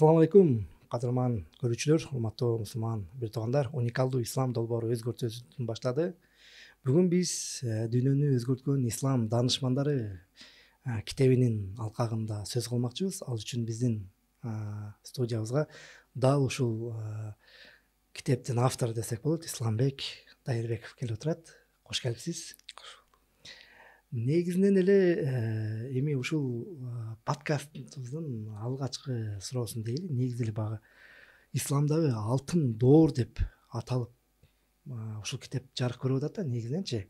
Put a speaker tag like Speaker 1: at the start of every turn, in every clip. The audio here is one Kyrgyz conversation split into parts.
Speaker 1: Assalamu алейкум, кадырман көрүүчүлөр, урматтуу мусулман бир туугандар. Уникалдуу ислам долбоору өзгөртүүсүн баштады. Бүгүн биз дүйнөнү өзгөрткөн ислам даанышмандары китебинин алкагында сөз кылмакчыбыз. Ал үчүн биздин студиябызга дал ушул китептин автору десек болот, Исламбек Дайырбеков келип отурат. Кош келипсиз. Негизинен эле эми ушул подкастыбыздын алгачкы суроосун дейли. Негизи эле баягы исламдагы алтын доор деп аталып ушул китеп жарык көрүп атат да. Негизиненчи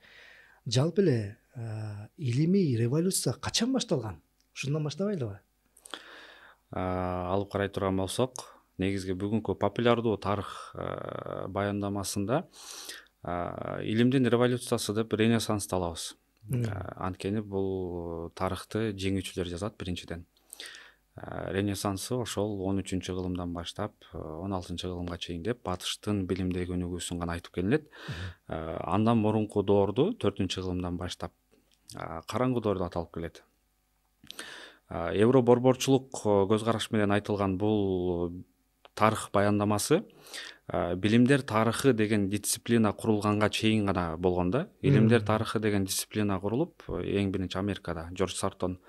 Speaker 1: жалпы эле илимий революция качан башталган? Ушундан баштабайлыбы?
Speaker 2: Алып карай турган болсок, негизги бүгүнкү популярдуу тарых баяндамасында илимдин революциясы деп Ренессансты алабыз. Анткени бул тарыхты жеңүүчүлөр жазат биринчиден. Ренессансы ошол 13-кылымдан баштап 16-кылымга чейин деп батыштын билимдеги өнүгүүсүн гана айтып келинет. Андан мурунку доорду 4-кылымдан баштап караңгы доор деп аталып келет. Евро борборчулук көз караш менен айтылган бул тарых баяндамасы билимдер тарыхы деген дисциплина курулганга чейин гана болгон да. Илимдер тарыхы деген дисциплина курулуп, эң биринчи Америкада Джордж Сартон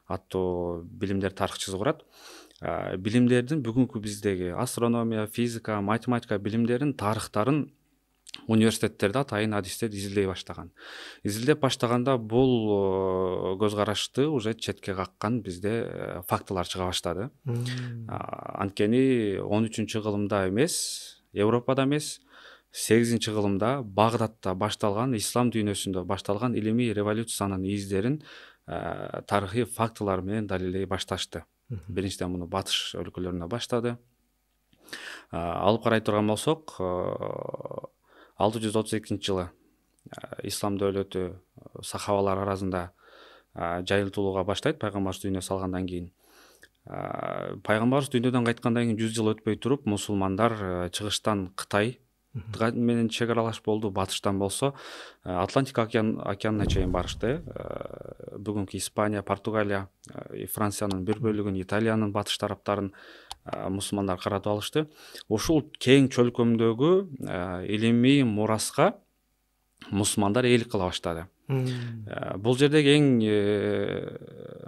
Speaker 2: аттуу билимдер тарыхчысы курат. Билимдердин бүгүнкү биздеги астрономия, физика, математика билимдерин тарыхтарын университеттерде атайын адистер изилдей баштаган. Изилдеп баштаганда бул көз карашты уже четке каккан бизде фактылар чыга баштады. Анткени 13-кылымда эмес, Европада эмес, 8-кылымда Багдадта башталган, ислам дүйнөсүндө башталган илимий революциянын издерин тарыхый фактылар менен далилдей башташты. Биринчиден муну батыш өлкөлөрүндө баштады. Алып карай турган болсок, 632-жылы ислам дөөлөтү сахабалар арасында жайылтылууга баштайт, пайгамбарыбыз дүйнөгө салгандан кийин. Пайгамбарыбыз дүйнөдөн кайткандан кийин 100 жыл өтпөй туруп, мусулмандар чыгыштан Кытай менен чек аралаш болду, батыштан болсо Атлантика океанына чейин барышты. Бүгүнкү Испания, Португалия, Франциянын бир бөлүгүн, Италиянын батыш тараптарын мусулмандар каратып алышты. Ушул кең чөлкөмдөгү илимий мураска мусулмандар ээлик кыла баштады. Бул жердеги эң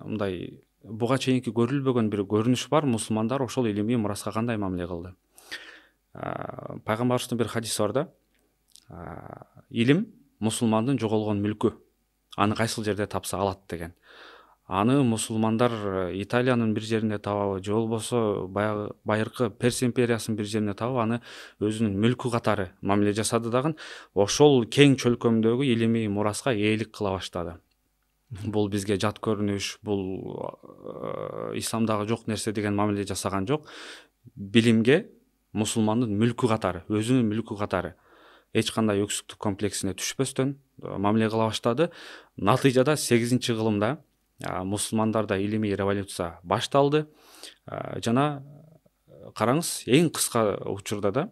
Speaker 2: мындай буга чейинки көрүлбөгөн бир көрүнүш бар. Мусулмандар ошол илимий мураска кандай мамиле кылды? Пайгамбарыбыздын бир хадиси бар да. Илим мусулмандын жоголгон мүлкү. Аны кайсыл жерде тапса алат деген. Аны мусулмандар Италиянын бир жеринде табабы, же болбосо баягы байыркы Перс империясынын бир жеринде табып, аны өзүнүн мүлкү катары мамиле жасады дагы ошол кең чөлкөмдөгү илимий мураска ээлик кыла баштады. Бул бизге жат көрүнүш, бул исламдагы жок нерсе деген мамиле жасаган жок. Билимге мусулмандын мүлкү катары, өзүнүн мүлкү катары эч кандай өксүктүк комплексине түшпөстөн мамиле кыла баштады. Натыйжада 8-кылымда мусулмандарда илимий революция башталды. Жана караңыз, эң кыска учурда да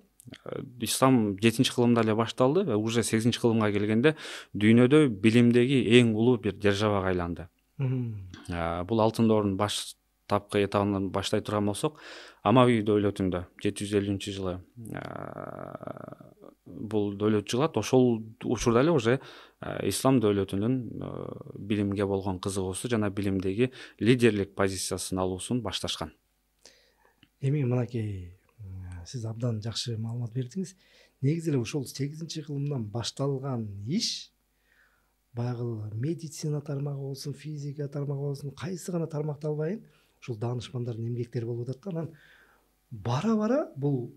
Speaker 2: ислам 7-кылымда эле башталды, уже 8-кылымга келгенде дүйнөдө билимдеги эң улуу бир державага айланды. Бул алтын доордун баштапкы этабынан баштай турган болсок, Амави дөөлөтүндө 750-жылы бул дөөлөт жыгылат. Ошол учурда эле уже ислам дөөлөтүнүн билимге болгон кызыгуусу жана билимдеги лидерлик позициясын алуусун башташкан.
Speaker 1: Эми мынакей сиз абдан жакшы маалымат бердиңиз. Негизи эле ушул 8-кылымдан башталган иш баягы медицина тармагы болсун, физика тармагы болсун, кайсы гана тармакты албайын, ушул даанышмандардын эмгектери болуп атат да. Анан бара-бара бул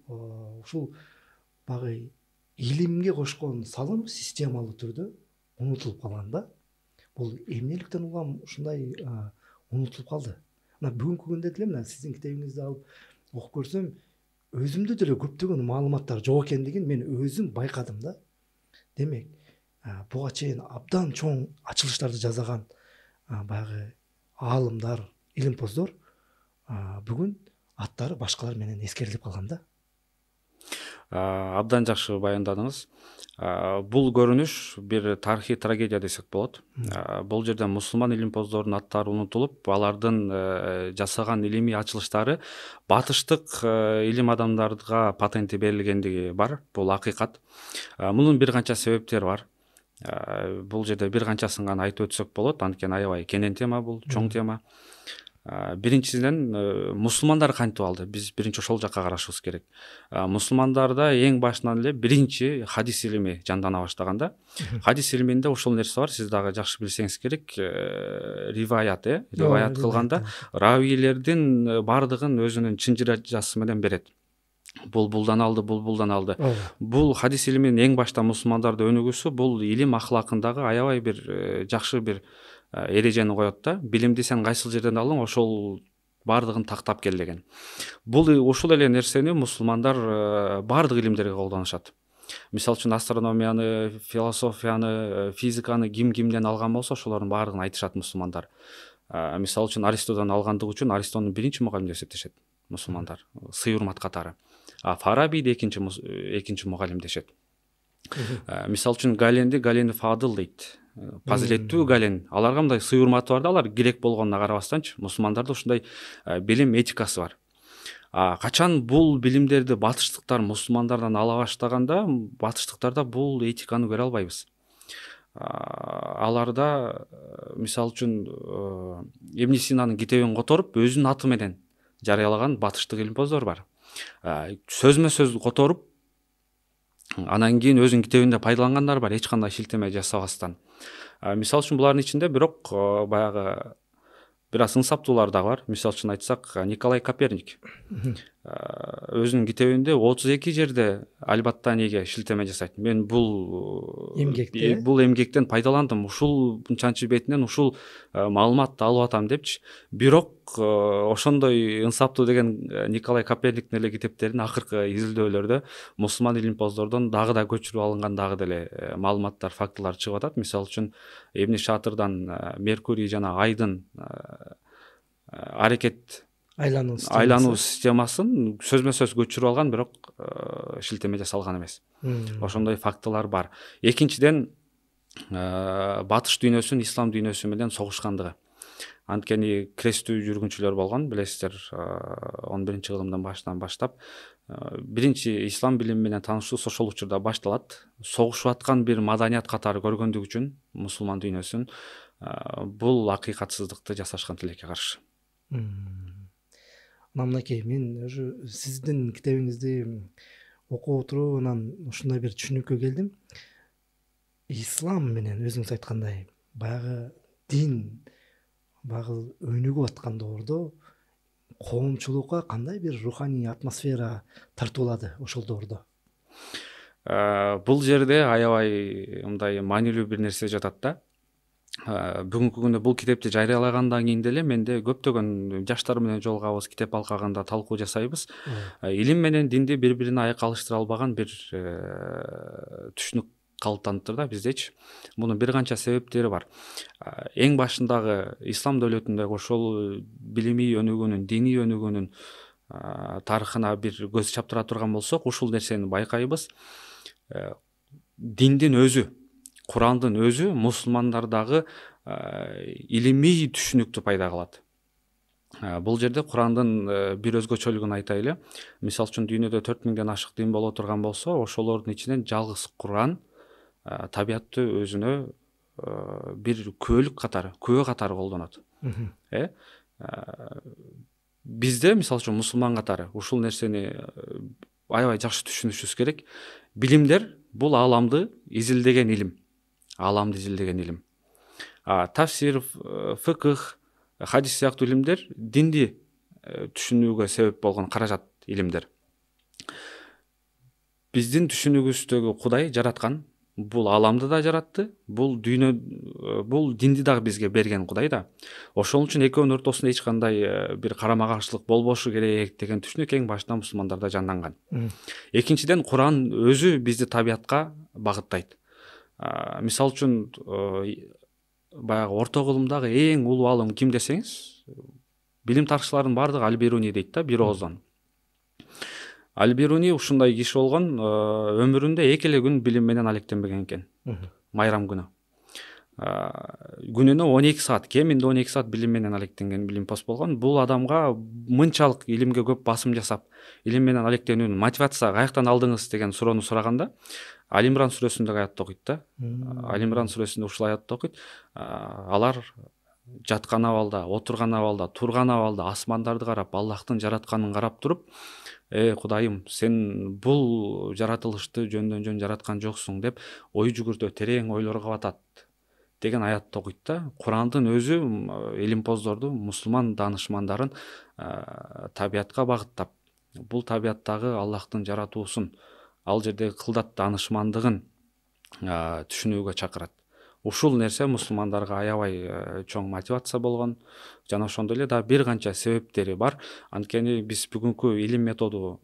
Speaker 1: ушул баягы илимге кошкон салым системалуу түрдө унутулуп калган да. Бул эмнеликтен улам ушундай унутулуп калды? Мына бүгүнкү күндө деле мына сиздин китебиңизди алып окуп көрсөм, өзүмдө деле көптөгөн маалыматтар жок экендигин мен өзүм байкадым да. Демек, буга чейин абдан чоң ачылыштарды жасаган баягы аалымдар, илимпоздор бүгүн аттары башкалар менен эскерилип калган да.
Speaker 2: Абдан жакшы баяндадыңыз. Бул көрүнүш бир тарыхый трагедия десек болот. Бул жерде мусулман илимпоздордун аттары унутулуп, алардын жасаган илимий ачылыштары батыштык илим адамдарга патенти берилгендиги бар. Бул акыйкат. Мунун бир канча себептери бар. Бул жерде бир канчасын гана айтып өтсөк болот, анткени аябай кенен тема, бул чоң тема. Биринчиден, мусулмандар кантип алды? Биз биринчи ошол жакка карашыбыз керек. Мусулмандарда эң башынан эле биринчи хадис илими жандана баштаганда, хадис илиминде ошол нерсе бар, сиз дагы жакшы билсеңиз керек. Риваят, риваят кылганда равийлердин бардыгын өзүнүн чын жырачасы менен берет. Бул булдан алды, бул булдан алды. Бул хадис илиминин эң башта мусулмандарды өнүгүүсү бул илим ахлакындагы аябай бир жакшы бир эрежени коет да. Билимди сен кайсыл жерден алдың, ошол бардыгын тактап кел деген. Бул ушул эле нерсени мусулмандар бардык илимдерге колдонушат. Мисалы үчүн астрономияны, философияны, физиканы кимден алган болсо, ошолордун бардыгын айтышат мусулмандар. Мисалы үчүн Аристодон алгандыгы үчүн Аристонун биринчи мугалим деп эсептешет мусулмандар, сый урмат катары. Фарабийди экинчи мугалим дешет. Мисалы үчүн Галени Фадыл дейт. Фазилеттүү Гален. Аларга мындай сый урматы бар да, алар грек болгонуна карабастанчы, мусулмандарда ушундай билим этикасы бар. Качан бул билимдерди батыштыктар мусулмандардан ала баштаганда, батыштыктарда бул этиканы көрө албайбыз. Аларда мисалы үчүн Ибн Синанын китебин которуп, өзүнүн аты менен жарыялаган батыштык илимпоздор бар. Сөзмө сөз которуп, анан кийин өзүнүн китебинде пайдалангандар бар, эч кандай шилтеме жасабастан. Мисалы үчүн булардын ичинде бирок баягы бир аз ынсаптуулар да бар. Мисалы үчүн айтсак, Николай Коперник өзүнүн китебинде 32 жерде альбаттаниге шилтеме жасайт. Мен бул эмгектен пайдаландым, ушул чанчы бетинен ушул маалыматты алып атам депчи. Бирок ошондой ынсаптуу деген Николай Коперниктин эле китептерин акыркы изилдөөлөрдө мусулман илимпоздордон дагы да көчүрүп алынган дагы деле маалыматтар, фактылар чыгып атат. Мисалы үчүн Ибн Шатырдан Меркурий жана Айдын аракет айлануу системасын сөзмө сөз көчүрүп алган, бирок шилтеме жасалган эмес. Ошондой фактылар бар. Экинчиден, батыш дүйнөсүн ислам дүйнөсү менен согушкандыгы. Анткени крестүү жүргүнчүлөр болгон, билесиздер, 11-кылымдын башынан баштап биринчи ислам билими менен таанышуу ошол учурда башталат. Согушуп аткан бир маданият катары көргөндүгү үчүн мусулман дүйнөсүн бул акыйкатсыздыкты жасашкан тилекке каршы.
Speaker 1: Мынакей, мен уже сиздин китебиңизди окуп отуруп, анан ушундай бир түшүнүккө келдим. Ислам менен өзүңүз айткандай, баягы дин багы өнүгүп аткан доордо коомчулукка кандай бир руханий атмосфера тартуулады ошол доордо?
Speaker 2: Бул жерде аябай мындай маанилүү бир нерсе жатат да. Бүгүнкү күндө бул китепти жарыялагандан кийин деле менде көптөгөн жаштар менен жолугабыз, китеп алкагында талкуу жасайбыз. Илим менен динди бири-бирине айкка алыштыра албаган бир түшүнүк калыптаныптыр да биздечи. Мунун бир канча себептери бар. Эң башындагы ислам дөөлөтүндөгү ошол билимий өнүгүүнүн, диний өнүгүүнүн тарыхына бир көз чаптыра турган болсок, ушул нерсени байкайбыз. Диндин өзү, Курандын өзү мусулмандардагы илимий түшүнүктү пайда кылат. Бул жерде Курандын бир өзгөчөлүгүн айтайлы. Мисалы үчүн дүйнөдө 4000ден ашык дин боло турган болсо, ошолордун ичинен жалгыз Куран табиятты өзүнө бир күбө катары колдонот. Бизде мисалы үчүн мусулман катары ушул нерсени аябай жакшы түшүнүшүбүз керек. Билимдер бул аламды изилдеген илим. Тафсир, фыкых, хадис сыяктуу илимдер динди түшүнүүгө себеп болгон каражат илимдер. Биздин түшүнүгүбүздөгү Кудай жараткан, бул аламды да жаратты, бул динди дагы бизге берген Кудай да. Ошол үчүн экөөнүн ортосунда эч кандай бир карама каршылык болбошу керек деген түшүнүк эң башта мусулмандарда жанданган. Экинчиден, Куран өзү бизди табиятка багыттайт. Мисалы үчүн баягы орто кылымдагы эң улуу алым ким десеңиз, билим тарыхчылардын бардыгы Аль-Бируни дейт да, бир ооздон. Аль-Бируни ушундай киши болгон, өмүрүндө эки эле күн билим менен алектенбеген экен. Майрам күнү. Күнүнө 12 саат, кеминде 12 саат билим менен алектенген билимпоз болгон. Бул адамга мынчалык илимге көп басым жасап, илим менен алектенүүнүн мотивация каяктан алдыңыз деген суроону сураганда, Аль-Имран сүрөсүндөгү аятты окуйт да. Аль-Имран сүрөсүндө ушул аятты окуйт. Алар жаткан абалда, отурган абалда, турган абалда асмандарды карап, Аллахтын жаратканын карап туруп, Кудайым, сен бул жаратылышты жөндөн жөн жараткан жоксуң деп ой жүгүртө, терең ойлорго батат деген аятты окуйт да. Курандын өзү илимпоздорду, мусулман даанышмандарын табиятка багыттап, бул табияттагы Аллахтын жаратуусун, ал жердеги кылдат даанышмандыгын түшүнүүгө чакырат. Ушул нерсе мусулмандарга аябай чоң мотивация болгон. Жана ошондой эле дагы бир канча себептери бар. Анткени биз бүгүнкү илим методу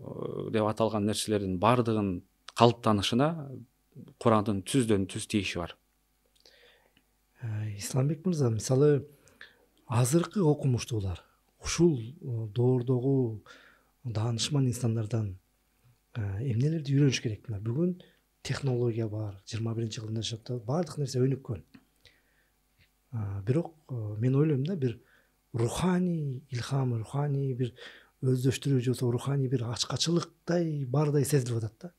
Speaker 2: деп аталган нерселердин бардыгын калыптанышына Курандын түздөн түз тийиши бар.
Speaker 1: Исламбек мырза, мисалы азыркы окумуштуулар ушул доордогу даанышман инсандардан эмнелерди үйрөнүш керек? Бүгүн технология бар, 21-кылымда жашап, баардык нерсе өнүккөн. Бирок мен ойлойм да, бир руханий илхам, руханий бир өздөштүрүү же болбосо руханий бир ачкачылыктай бардай сезилип атат да.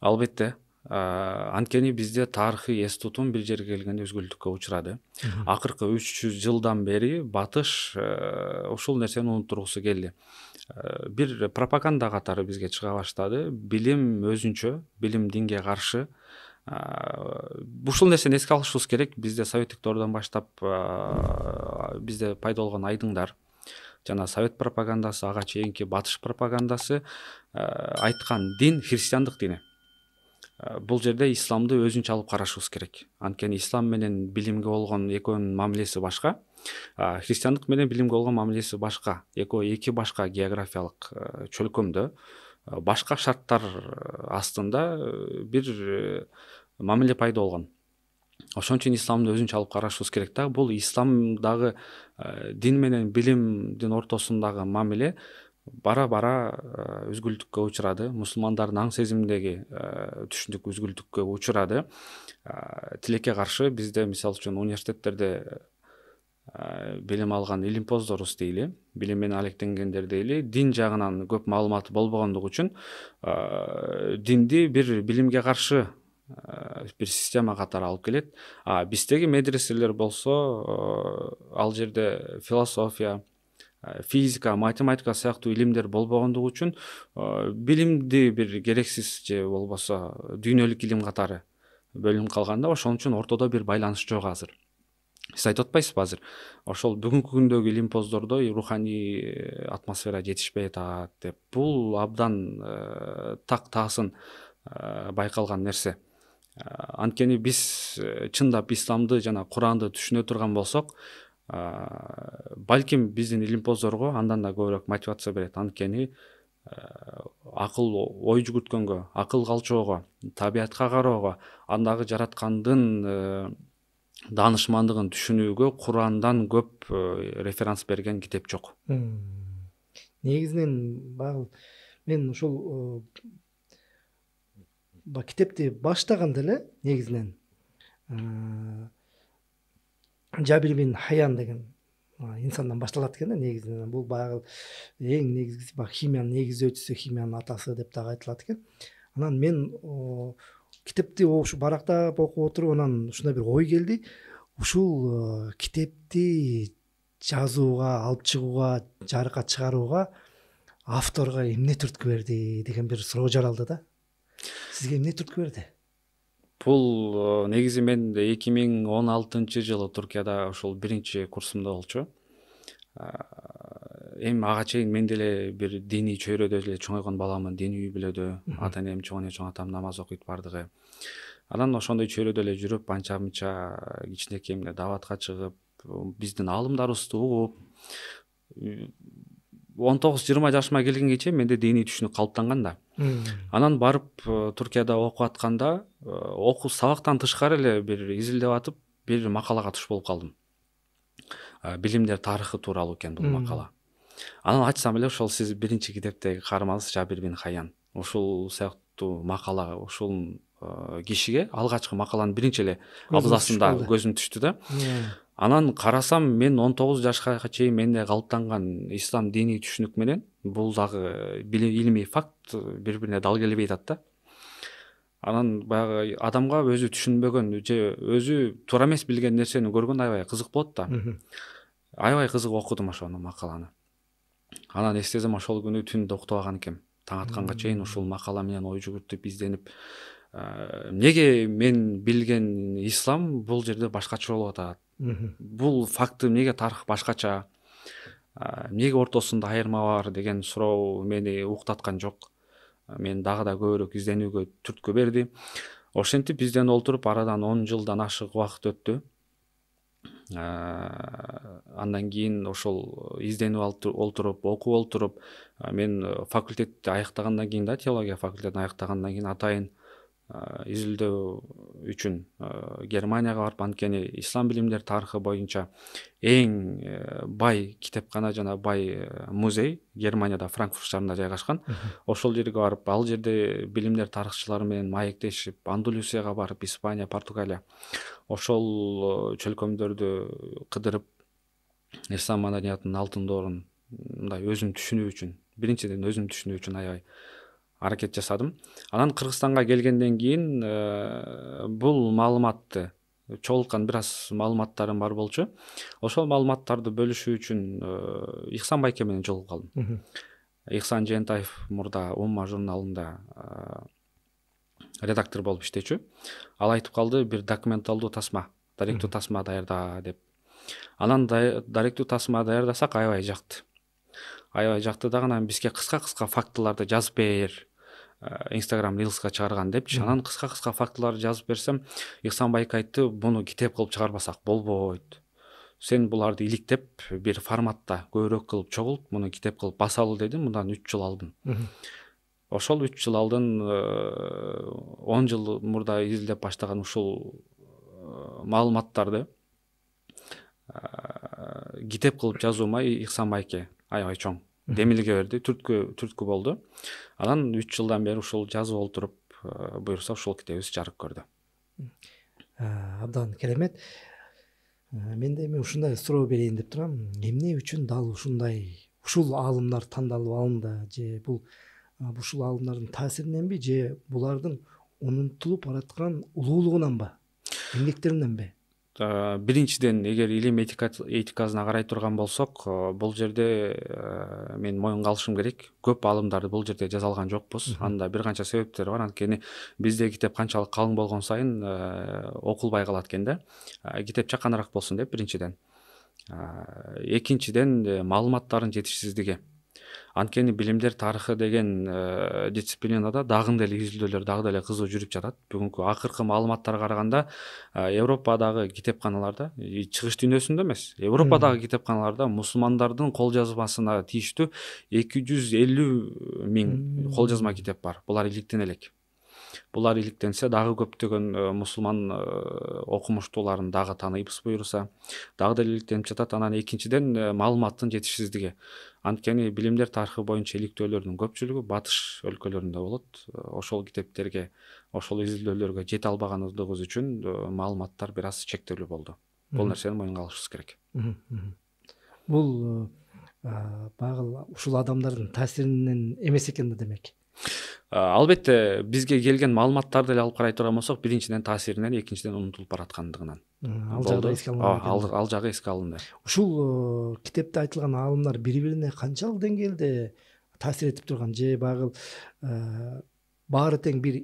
Speaker 2: Албетте. Анткени бизде тарыхый эс тутум бир жерге келгенде өзгөлтүккө учурады. Акыркы 300 жылдан бери батыш ушул нерсени унуттургусу келди. Бир пропаганда катары бизге чыга баштады. Билим өзүнчө, билим динге каршы. Ушул нерсени эске алышыбыз керек. Бизде советтик доордон баштап бизде пайда болгон айдыңдар жана совет пропагандасы, ага чейинки батыш пропагандасы айткан дин христиандык дини. Бул жерде исламды өзүнчө алып карашыбыз керек. Анткени ислам менен билимге болгон экөөнүн мамилеси башка, христиандык менен билимге болгон мамилеси башка. Экөө эки башка географиялык чөлкөмдө башка шарттар астында бир мамиле пайда болгон. Ошон үчүн исламды өзүнчө алып карашыбыз керек да. Бул исламдагы дин менен билимдин ортосундагы мамиле бара-бара өзгүлтүккө учурады. Мусулмандардын аң сезиминдеги түшүндүк өзгүлтүккө учурады. Тилекке каршы бизде мисалы үчүн университеттерде билим алган илимпоздорубуз дейли, билим менен алектенгендер дейли, дин жагынан көп маалыматы болбогондугу үчүн динди бир билимге каршы бир система катары алып келет. Биздеги медреселер болсо ал жерде философия, физика, математика сыяктуу илимдер болбогондугу үчүн билимди бир керексиз же болбосо дүйнөлүк илим катары бөлүнүп калганда, ошон үчүн ортодо бир байланыш жок азыр. Сиз айтып атпайсызбы азыр? Ошол бүгүнкү күндөгү илимпоздордо руханий атмосфера жетишпей атат деп. Бул абдан так-таасын байкалган нерсе. Анткени биз чындап исламды жана Куранды түшүнө турган болсок, балким биздин илимпоздорго андан да көбүрөөк мотивация берет. Анткени акыл ой жүгүрткөнгө, акыл калчоого, табиятка кароого, андагы жараткандын даанышмандыгын түшүнүүгө Курандан көп реферанс берген китеп жок.
Speaker 1: Негизинен мен ушул китепти баштаганда эле негизинен Жабир бин Хаян деген инсандан башталат экен да. Негизинен бул баягы эң негизгиси химиянын негиздөөчүсү, химиянын атасы деп дагы айтылат экен. Анан мен китепти ушу барактап окуп отуруп, анан ушундай бир ой келди. Ушул китепти жазууга, алып чыгууга, жарыкка чыгарууга авторго эмне түрткү берди деген бир суроо жаралды да. Сизге эмне түрткү берди?
Speaker 2: Бул негизи мен 2016-жылы Туркияда ошол биринчи курсумда болчу. Эми ага чейин мен деле бир диний чөйрөдө эле чоңойгон баламын, диний үй бүлөдө, ата энем, чоң эне, чоң атам намаз окуйт бардыгы. Анан ошондой чөйрөдө эле жүрүп, анча-мынча кичинекей эмне даватка чыгып, биздин аалымдарыбызды угуп, 19-20 жашыма келгенге чейин менде диний түшүнүк калыптанган да. Анан барып Туркияда окуп атканда, сабактан тышкары эле бир изилдеп атып, бир макалага туш болуп калдым. Билимдер тарыхы тууралуу экен бул макала. Анан ачсам эле ошол сиз биринчи китептеги каарманыңыз Жабир бин Хайян ушул сыяктуу макала ушул кишиге алгачкы макаланын биринчи эле абзасында көзүм түштү да. Анан карасам мен 19 жашка чейин менде калыптанган ислам диний түшүнүк менен бул дагы илимий факт бири бирине дал келбей атат да. Анан баягы адамга өзү түшүнбөгөн же өзү туура эмес билген нерсени көргөн аябай кызык болот да. Аябай кызык окудум ошону макаланы. Анан эстесем ошол күнү түндө уктабаган экем. Таң атканга чейин ушул макала менен ой жүгүртүп изденип, эмнеге мен билген ислам бул жерде башкача болуп атат? Бул факты эмнеге тарых башкача? Эмнеге ортосунда айырма бар деген суроо мени уктаткан жок. Мен дагы да көбүрөөк изденүүгө түрткү берди. Ошентип изденип отуруп арадан 10 жылдан ашык убакыт өттү. Андан кийин ошол изденип олтуруп, окуп олтуруп, мен факультетти аяктагандан кийин да, теология факультетин аяктагандан кийин атайын изилдөө үчүн Германияга барып, анткени ислам билимдери тарыхы боюнча эң бай китепкана жана бай музей Германияда Франкфурт шаарында жайгашкан. Ошол жерге барып, ал жерде билимдер тарыхчылары менен маектешип, Андалусияга барып, Испания, Португалия ошол чөлкөмдөрдү кыдырып, ислам маданиятынын алтын доорун мындай өзүм түшүнүү үчүн, биринчиден өзүм түшүнүү үчүн аябай аракет жасадым. Анан Кыргызстанга келгенден кийин бул маалыматты чогулткан бир аз маалыматтарым бар болчу. Ошол маалыматтарды бөлүшүү үчүн Ихсан байке менен жолугуп калдым. Ихсан Жээнтаев мурда Умма журналында редактор болуп иштечү. Ал айтып калды, бир документалдуу тасма, даректүү тасма даярда деп. Анан даректүү тасма даярдасак аябай жакты. Аябай жакты дагы, анан бизге кыска-кыска фактыларды жазып бер, Instagram Reels'ка чыгарган депчи. Анан кыска-кыска фактыларды жазып берсем, Ихсан байке айтты, буну китеп кылып чыгарбасак болбойт. Сен буларды иликтеп, бир форматта көбүрөөк кылып чогулт, муну китеп кылып басалы деди. Мындан 3 жыл алдын. Ошол 3 жыл алдын 10 жыл мурда изилдеп баштаган ушул маалыматтарды китеп кылып жазуума Ихсан байке аябай чоң демилге берди, түрткү болду. Анан 3 жылдан бери ушул жазып олтуруп, буюрса ушул китебибиз жарык көрдү.
Speaker 1: Абдан керемет. Мен да эми ушундай суроо берейин деп турам. Эмне үчүн дал ушул аалымдар тандалып алынды? Же бул ушул аалымдардын таасириненби, же булардын унутулуп бараткан улуулугунанбы? Эмгектериненби?
Speaker 2: Биринчиден, эгер илим этикасына карай турган болсок, бул жерде мен моюнга алышым керек. Көп аалымдарды бул жерде жаза алган жокпуз. Анда бир канча себептери бар. Анткени бизде китеп канчалык калың болгон сайын окулбай калат экен да. Китеп чаканыраак болсун деп, биринчиден. Экинчиден, маалыматтардын жетишсиздиги. Анткени билимдер тарыхы деген дисциплинада дагы деле изилдөөлөр дагы деле кызуу жүрүп жатат. Бүгүнкү акыркы маалыматтарга караганда Европадагы китепканаларда, чыгыш дүйнөсүндө эмес, Европадагы китепканаларда мусулмандардын кол жазмасына тийиштүү 250 миң кол жазма китеп бар. Булар иликтене элек. Булар иликтенсе дагы көптөгөн мусулман окумуштууларын дагы тааныбыз буюрса, дагы деле иликтенип жатат. Анан экинчиден, маалыматтын жетишсиздиги. Анткени билимдер тарыхы боюнча иликтөөлөрдүн көпчүлүгү батыш өлкөлөрүндө болот. Ошол китептерге, ошол изилдөөлөргө жете албаганыбыз үчүн маалыматтар бир аз чектелүү болду. Бул нерсени моюнга алышыбыз керек.
Speaker 1: Бул багыл ушул адамдардын таасиринен эмес экен да демек.
Speaker 2: Албетте, бизге келген маалыматтарды эле алып карай турган болсок, биринчиден таасиринен, экинчиден унутулуп бараткандыгынан.
Speaker 1: Ал жагы эске алынды.
Speaker 2: Ал жагы эске алынды.
Speaker 1: Ушул китепте айтылган аалымдар бири-бирине канчалык деңгээлде таасир этип турган, же багыл баары тең бир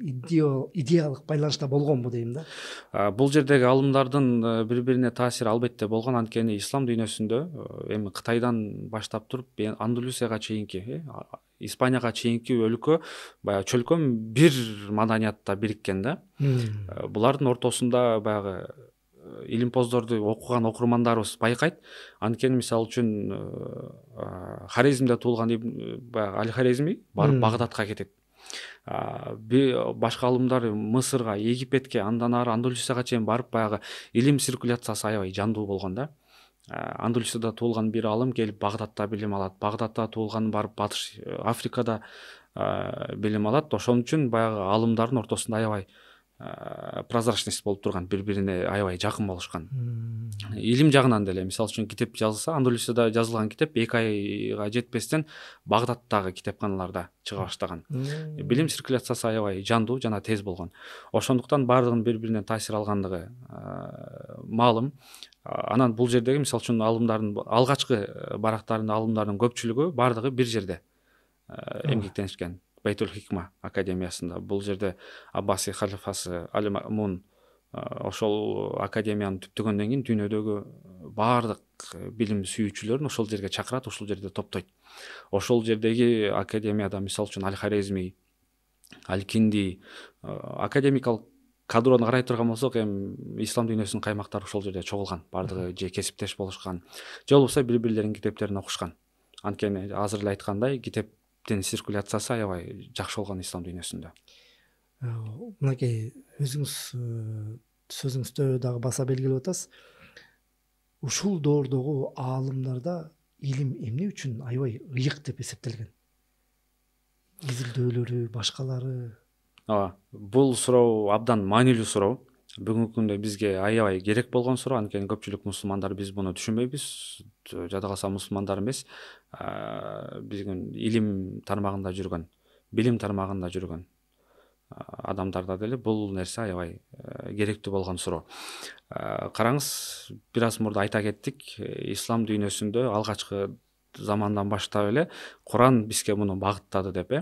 Speaker 1: идеалык байланышта болгонбу дейм да?
Speaker 2: Бул жердеги аалымдардын бири-бирине таасири албетте болгон. Анткени ислам дүйнөсүндө эми Кытайдан баштап туруп Андалусияга чейинки, Испанияга чейинки өлкө, баягы чөлкөм бир маданиятта бириккен да. Булардын ортосунда баягы илимпоздорду окуган окурмандарыбыз байкайт. Анткени мисалы үчүн Хорезмде туулган баягы Аль-Хорезми барып Багдадка кетет. Башка аалымдар Мысырга, Египетке, андан ары Андалусияга чейин барып, баягы илим циркуляциясы аябай жандуу болгон да. Андалусияда туулган бир алым келип Багдадта билим алат, Багдадта туулган барып Батыш Африкада билим алат. Ошон үчүн баягы алымдардын ортосунда аябай прозрачность болуп турган, бири бирине аябай жакын болушкан. Илим жагынан деле мисалы үчүн китеп жазылса, Андалусияда жазылган китеп 2 айга жетпестен Багдадтагы китепканаларда чыга баштаган. Билим циркуляциясы аябай жандуу жана тез болгон. Ошондуктан баардыгынын бири биринен таасир алгандыгы маалым. Анан бул жердеги мисалы үчүн алымдардын алгачкы барактарынын алымдардын көпчүлүгү баардыгы бир жерде эмгектенишкен. Бейтул Хикма академиясында. Бул жерде Аббаси халифасы Али Мамун ошол академияны түптөгөндөн кийин дүйнөдөгү баардык билим сүйүүчүлөрүн ошол жерге чакырат, ошол жерде топтойт. Ошол жердеги академияда мисалы үчүн Аль Хорезми, Аль Кинди, академикалык кадрону карай турган болсок, эми ислам дүйнөсүнүн каймактары ошол жерде чогулган. Баардыгы же кесиптеш болушкан, же болбосо бири бирлеринин китептерин окушкан. Анткени азыр эле айткандай, китептин циркуляциясы аябай жакшы болгон ислам дүйнөсүндө.
Speaker 1: Мынакей өзүңүз сөзүңүздө дагы баса белгилеп атасыз. Ушул доордогу аалымдарда илим эмне үчүн аябай ыйык деп эсептелген? Изилдөөлөрү, башкалары.
Speaker 2: Бул суроо абдан маанилүү суроо. Бүгүнкү күндө бизге аябай керек болгон суроо. Анткени көпчүлүк мусулмандар биз буну түшүнбөйбүз. Жада калса мусулмандар эмес, биздин илим тармагында жүргөн, билим тармагында жүргөн адамдарда деле бул нерсе аябай керектүү болгон суроо. Караңыз, бир аз мурда айта кеттик, ислам дүйнөсүндө алгачкы замандан баштап эле Куран бизге муну багыттады деп.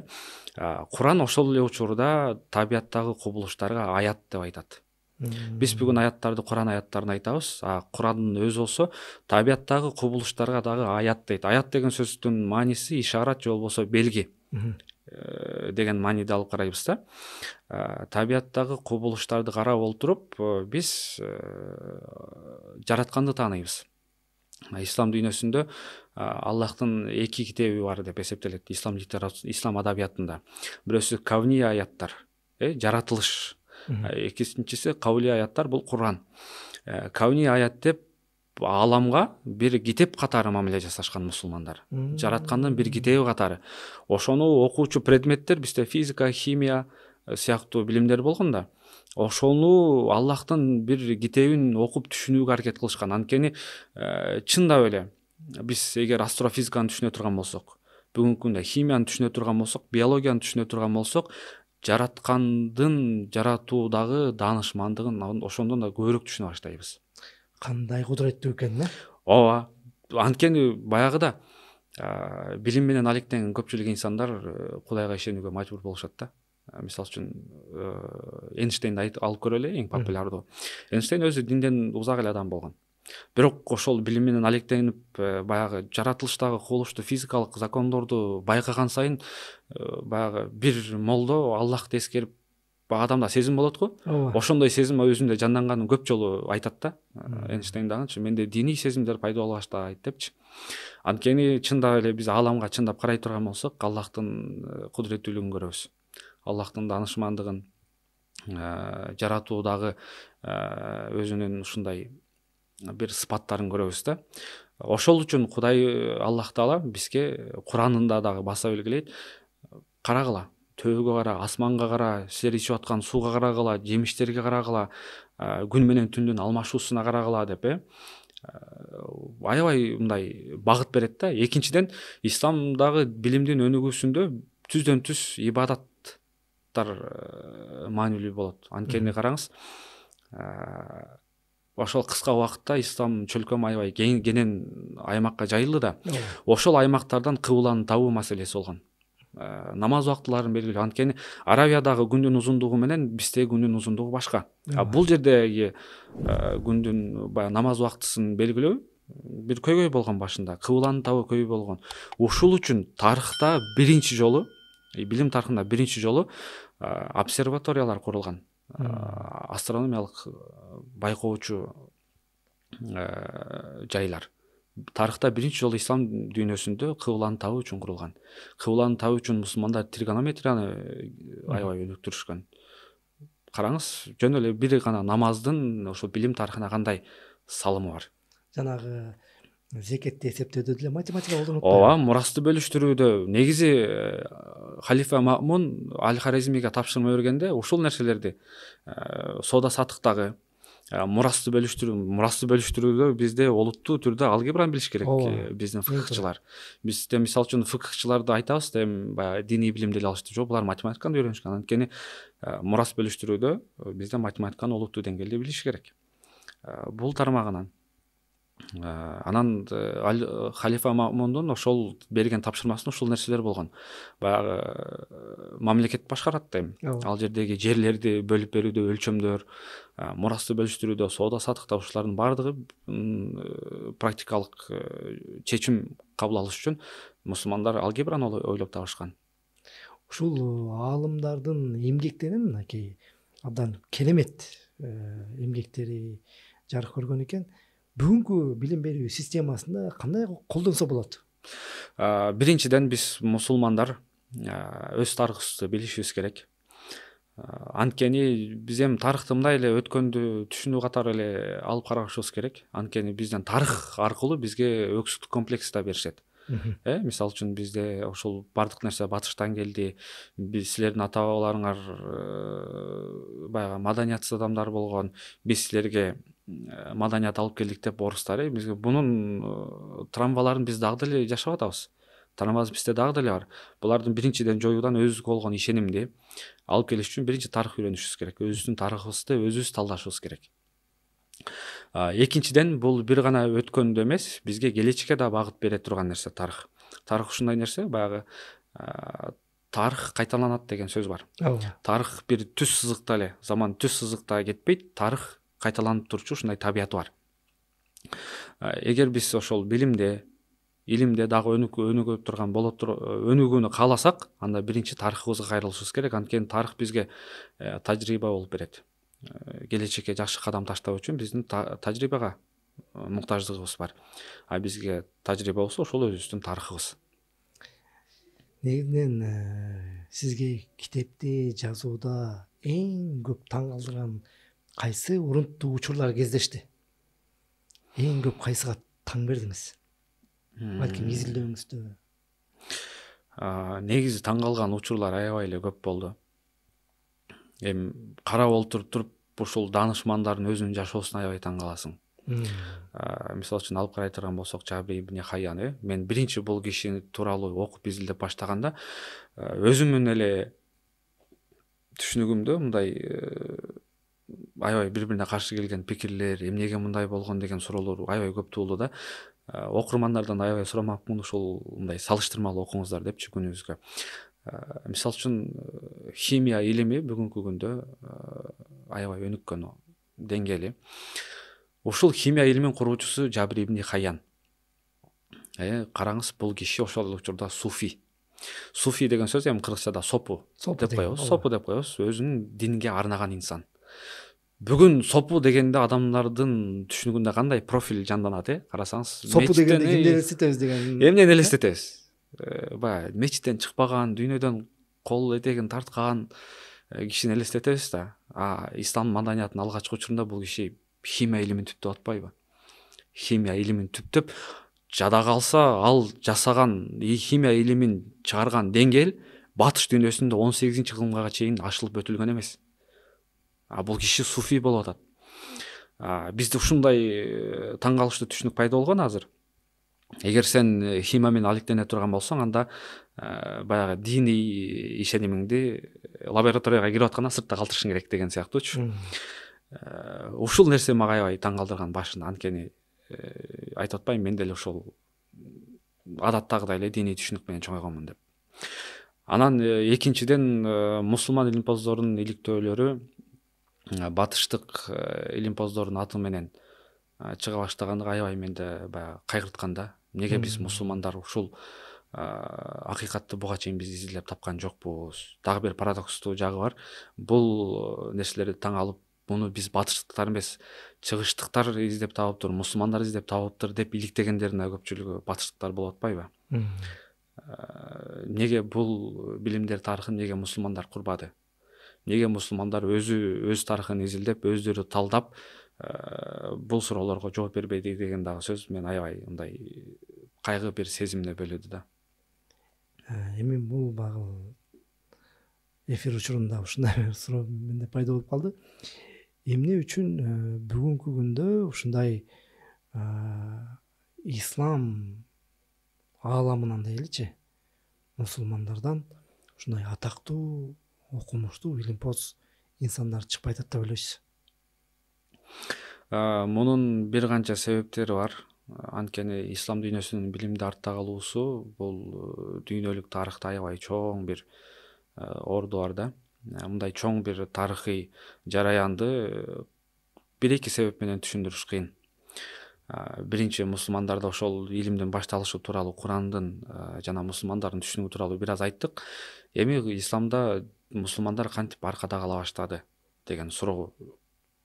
Speaker 2: Куран ошол эле учурда табияттагы кубулуштарга аят деп айтат. Биз бүгүн аяттарды, Куран аяттарын айтабыз, Курандын өзү болсо табияттагы кубулуштарга дагы аят дейт. Аят деген сөздүн мааниси ишарат же болбосо белги деген мааниде алып карайбыз да. Табияттагы кубулуштарды карап отуруп биз жаратканды тааныйбыз. Ислам дүйнөсүндө Аллахтын 2 китеби бар деп эсептелет ислам адабиятында. Бирөөсү кавни аяттар, жаратылыш. Экинчиси кавли аяттар, бул Куран. Кавни аят деп ааламга бир китеп катары мамиле жасашкан мусулмандар. Жараткандын бир китеби катары. Ошону окуучу предметтер бизде физика, химия сыяктуу билимдер болгон да. Ошону Аллахтын бир китебин окуп түшүнүүгө аракет кылышкан. Анткени чындап эле биз эгер астрофизиканы түшүнө турган болсок, бүгүнкү күндө химияны түшүнө турган болсок, биологияны түшүнө турган болсок, жараткандын жаратуудагы даанышмандыгын ошондон да көбүрөөк түшүнө баштайбыз. Кандай
Speaker 1: кудуреттүү экен,
Speaker 2: Ооба. Анткени баягыда билим менен алектенген көпчүлүк инсандар Кудайга ишенүүгө мажбур болушат да. Мисалы үчүн Эйнштейнди алып көрөлү, эң популярдуу. Эйнштейн өзү динден узак эле адам болгон. Бирок ошол билим менен алектенип, баягы жаратылыштагы кубулушту, физикалык закондорду байкаган сайын, баягы бир молдо Аллахты эскерип, адамда сезим болот го. Ошондой сезим өзүндө жанданганын көп жолу айтат да. Эйнштейн дагычы менде диний сезимдер пайда боло баштайт депчи. Анткени чындап эле биз ааламга чындап карай турган болсок, Аллахтын кудуреттүүлүгүн көрөбүз. Аллахтын даанышмандыгын, жаратуудагы өзүнүн ушундай бир сыпаттарын көрөбүз да. Ошол үчүн Кудай Аллах Таала бизге Куранында дагы баса белгилейт. Карагыла, төбөгө кара, асманга кара, силер ичип аткан сууга карагыла, жемиштерге карагыла, күн менен түндүн алмашуусуна карагыла деп. Аябай мындай багыт берет да. Экинчиден, исламдагы билимдин өнүгүүсүндө түздөн түз ибадаттар маанилүү болот. Анткени караңыз, ошол кыска убакытта ислам чөлкөм аябай кенен аймакка жайылды да. Ошол аймактардан кыбланы табуу маселеси болгон. Намаз убактыларын белгилөө. Анткени Аравиядагы күндүн узундугу менен биздеги күндүн узундугу башка. Бул жердеги күндүн намаз убактысын белгилөө бир көйгөй болгон башында. Кыбланы табуу көйгөй болгон. Ушул үчүн тарыхта биринчи жолу, билим тарыхында биринчи жолу обсерваториялар курулган. Астрономиялык байкоочу жайлар. Тарыхта биринчи жолу ислам дүйнөсүндө кыбланы табуу үчүн курулган. Кыбланы табуу үчүн мусулмандар тригонометрияны аябай өнүктүрүшкөн. Караңыз, жөн эле бир гана намаздын ошо билим тарыхына кандай салымы бар.
Speaker 1: Жанагы зекетти эсептөөдө деле математика колдонуп
Speaker 2: ооба, мурасты бөлүштүрүүдө негизи халифа Маъмун Аль Хорезмиге тапшырма бергенде ушул нерселерди соода саттыктагы мурасты бөлүштүрүүдө бизде олуттуу түрдө алгебраны билиш керек. Биздин фыкыхчылар, бизде мисалы үчүн фыкыхчыларды айтабыз да, эми баягы диний билимди эле алышты, жок, булар математиканы үйрөнүшкөн. Анткени мурас бөлүштүрүүдө бизде математиканы олуттуу деңгээлде билиш керек. Бул тармагынан анан халифа Маъмундун ошол берген тапшырмасында ушул нерселер болгон. Баягы мамлекет башкарат да эми. Ал жердеги жерлерди бөлүп берүүдө өлчөмдөр, мурасты бөлүштүрүүдө, соода саттыкта ушулардын баардыгы практикалык чечим кабыл алыш үчүн мусулмандар алгебраны ойлоп табышкан.
Speaker 1: Ушул аалымдардын эмгектерин аке абдан керемет эмгектери жарык көргөн экен. Бүгүнкү билим берүү системасында кандай колдонсо болот?
Speaker 2: Биринчиден биз мусулмандар өз тарыхыбызды билишибиз керек. Анткени биз эми тарыхты мындай эле өткөндү түшүнүү катары эле алып карашыбыз керек. Анткени бизден тарых аркылуу бизге өксүктүк комплекси да беришет. Мисалы үчүн бизде ушул бардык нерсе батыштан келди. Биз силердин ата бабаларыңар баягы маданиятсыз адамдар болгон. Биз силерге маданият алып келдик деп орустар бизге бунун травмаларын биз дагы деле жашап атабыз. Травмабыз бизде дагы деле бар. Булардын биринчиден жоюудан өзүбүзгө болгон ишенимди алып келиш үчүн биринчи тарых үйрөнүшүбүз керек. Өзүбүздүн тарыхыбызды өзүбүз талдашыбыз керек. Экинчиден бул бир гана өткөндө эмес, бизге келечекке да багыт бере турган нерсе тарых. Тарых ушундай нерсе, баягы тарых кайталанат деген сөз бар. Тарых бир түз сызыкта эле, заман түз сызыкта кетпейт, тарых кайталанып турчу ушундай табияты бар. Эгер биз ошол билимде, илимде дагы өнүгүп турган өнүгүүнү кааласак, анда биринчи тарыхыбызга кайрылышыбыз керек. Анткени тарых бизге тажрыйба болуп берет. Келечекке жакшы кадам таштоо үчүн биздин тажрыйбага муктаждыгыбыз бар. Бизге тажрыйба болсо ошол өзүбүздүн тарыхыбыз.
Speaker 1: Негизинен сизге китепти жазууда эң көп таң калтырган кайсы урунттуу учурлар кездешти? Эң көп кайсыга таң бердиңиз? Балким изилдөөңүздө.
Speaker 2: Негизи таң калган учурлар аябай эле көп болду. Эми карап отуруп ушул даанышмандардын өзүнүн жашоосуна аябай таң каласың. Мисалы үчүн алып карай турган болсок, Жабир ибн Хайян, мен биринчи бул киши тууралуу окуп изилдеп баштаганда өзүмдүн эле түшүнүгүмдө мындай аябай бири-бирине каршы келген пикирлер, эмнеге мындай болгон деген суроолор аябай көп туулду да. Окурмандардан аябай сурамакмын, ушул мындай салыштырмалуу окуңуздар депчи күнүбүзгө. Мисалы үчүн химия илими бүгүнкү күндө аябай өнүккөн деңгээли. Ушул химия илимин куруучусу Жабир ибн Хайян. Караңыз, бул киши ошол учурда суфи. Суфи деген сөз эми кыргызчада сопу деп коебуз. Сопу деп коебуз. Өзүнүн динге арнаган инсан. Бүгүн сопу дегенде адамдардын түшүнүгүндө кандай профиль жанданат, карасаңыз?
Speaker 1: Сопу дегенде кимди элестетебиз деген?
Speaker 2: Эмнени элестетебиз? Баягы мечиттен чыкпаган, дүйнөдөн кол этегин тарткан кишини элестетебиз да. Ислам маданиятынын алгачкы учурунда бул киши химия илимин түптөп атпайбы? Химия илимин түптөп жада калса, ал жасаган химия илимин чыгарган деңгээл батыш дүйнөсүндө 18-кылымга чейин ашылып өтүлгөн эмес. Бул киши суфи болуп атат. Бизде ушундай таң калыштуу түшүнүк пайда болгон азыр. Эгер сен химия менен алектене турган болсоң, анда баягы диний ишенимиңди лабораторияга кирип атканда сыртта калтырышың керек деген сыяктуучу. Ушул нерсе мага аябай таң калтырган башында. Анткени айтып атпайм, мен деле ошол адаттагыдай эле диний түшүнүк менен чоңойгонмун деп. Анан экинчиден мусулман илимпоздорунун иликтөөлөрү батыштык илимпоздордун аты менен чыга баштагандыгы аябай менди баягы кайгырткан да. Неге биз мусулмандар ушул акыйкатты буга чейин биз изилдеп тапкан жокпуз? Дагы бир парадокстуу жагы бар. Бул нерселерди таң алып, муну биз батыштыктар эмес, чыгыштыктар издеп табыптыр, мусулмандар издеп табыптыр деп иликтегендердин көпчүлүгү батыштыктар болуп атпайбы? Неге бул билимдер тарыхын неге мусулмандар курбады? Неге мусулмандар өз тарыхын изилдеп, өздөрү талдап, бул суроолорго жооп бербейди деген дагы сөз мен аябай мындай кайгы бир сезимди бөлөдү да.
Speaker 1: Эми бул багы эфир учурунда ушундай бир суроо менде пайда болуп калды. Эмне үчүн бүгүнкү күндө ушундай ислам ааламынан дейличи, мусулмандардан ушундай атактуу, окумуштуу, илимпоз инсандар чыкпай атат деп ойлойсуз?
Speaker 2: Мунун бир канча себептери бар. Анткени ислам дүйнөсүнүн билимди артта калуусу бул дүйнөлүк тарыхта аябай чоң бир орду бар да. Мындай чоң бир тарыхый жараянды бир эки себеп менен түшүндүрүш кыйын. Биринчи, мусулмандарда ошол илимдин башталышы тууралуу Курандын жана мусулмандардын түшүнүгү тууралуу бир аз айттык. Эми исламда мусулмандар кантип аркада кала баштады деген суроо,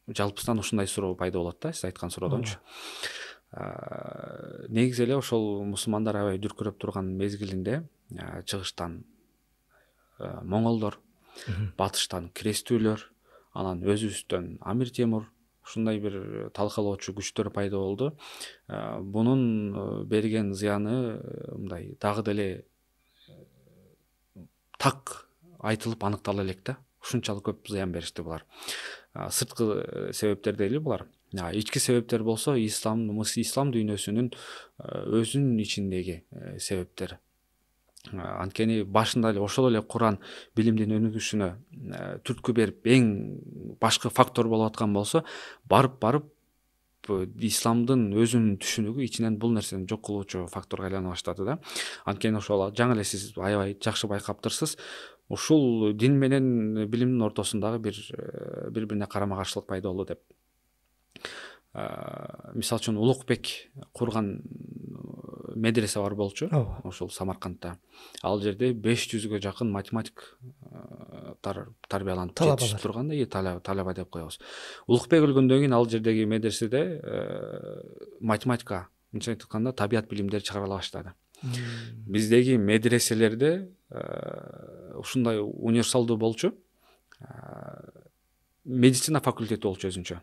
Speaker 2: жалпысынан ушундай суроо пайда болот да, сиз айткан суроодончу. Негизи эле ошол мусулмандар аябай дүркүрөп турган мезгилинде чыгыштан моңолдор, батыштан крестүүлөр, анан өзүбүздөн Амир Темур, ушундай бир талкалоочу күчтөр пайда болду. Бунун берген зыяны мындай дагы деле так айтылып аныктала элек да. Ушунчалык көп зыян беришти булар. Сырткы себептер дейли булар. Ички себептер болсо ислам дүйнөсүнүн өзүнүн ичиндеги себептер. Анткени башында эле ошол эле Куран билимдин өнүгүшүнө түрткү берип эң башкы фактор болуп аткан болсо, барып исламдын өзүнүн түшүнүгү ичинен бул нерсени жок кылуучу факторго айлана баштады да. Анткени ошол жаңы эле сиз аябай жакшы байкаптырсыз. Ушул дин менен билимдин ортосундагы бири-бирине карама каршылык пайда болду деп. Мисалы үчүн Улукбек курган медресе бар болчу, ошол Самаркандта. Ал жерде 500гө жакын математик тарбияланып жетишип турганда, талаба деп коебуз. Улукбек өлгөндөн кийин ал жердеги медреседе математика, мынча айтканда табият билимдери чыгарыла баштады. Биздеги медреселерде ушундай универсалдуу болчу. Медицина факультети болчу өзүнчө.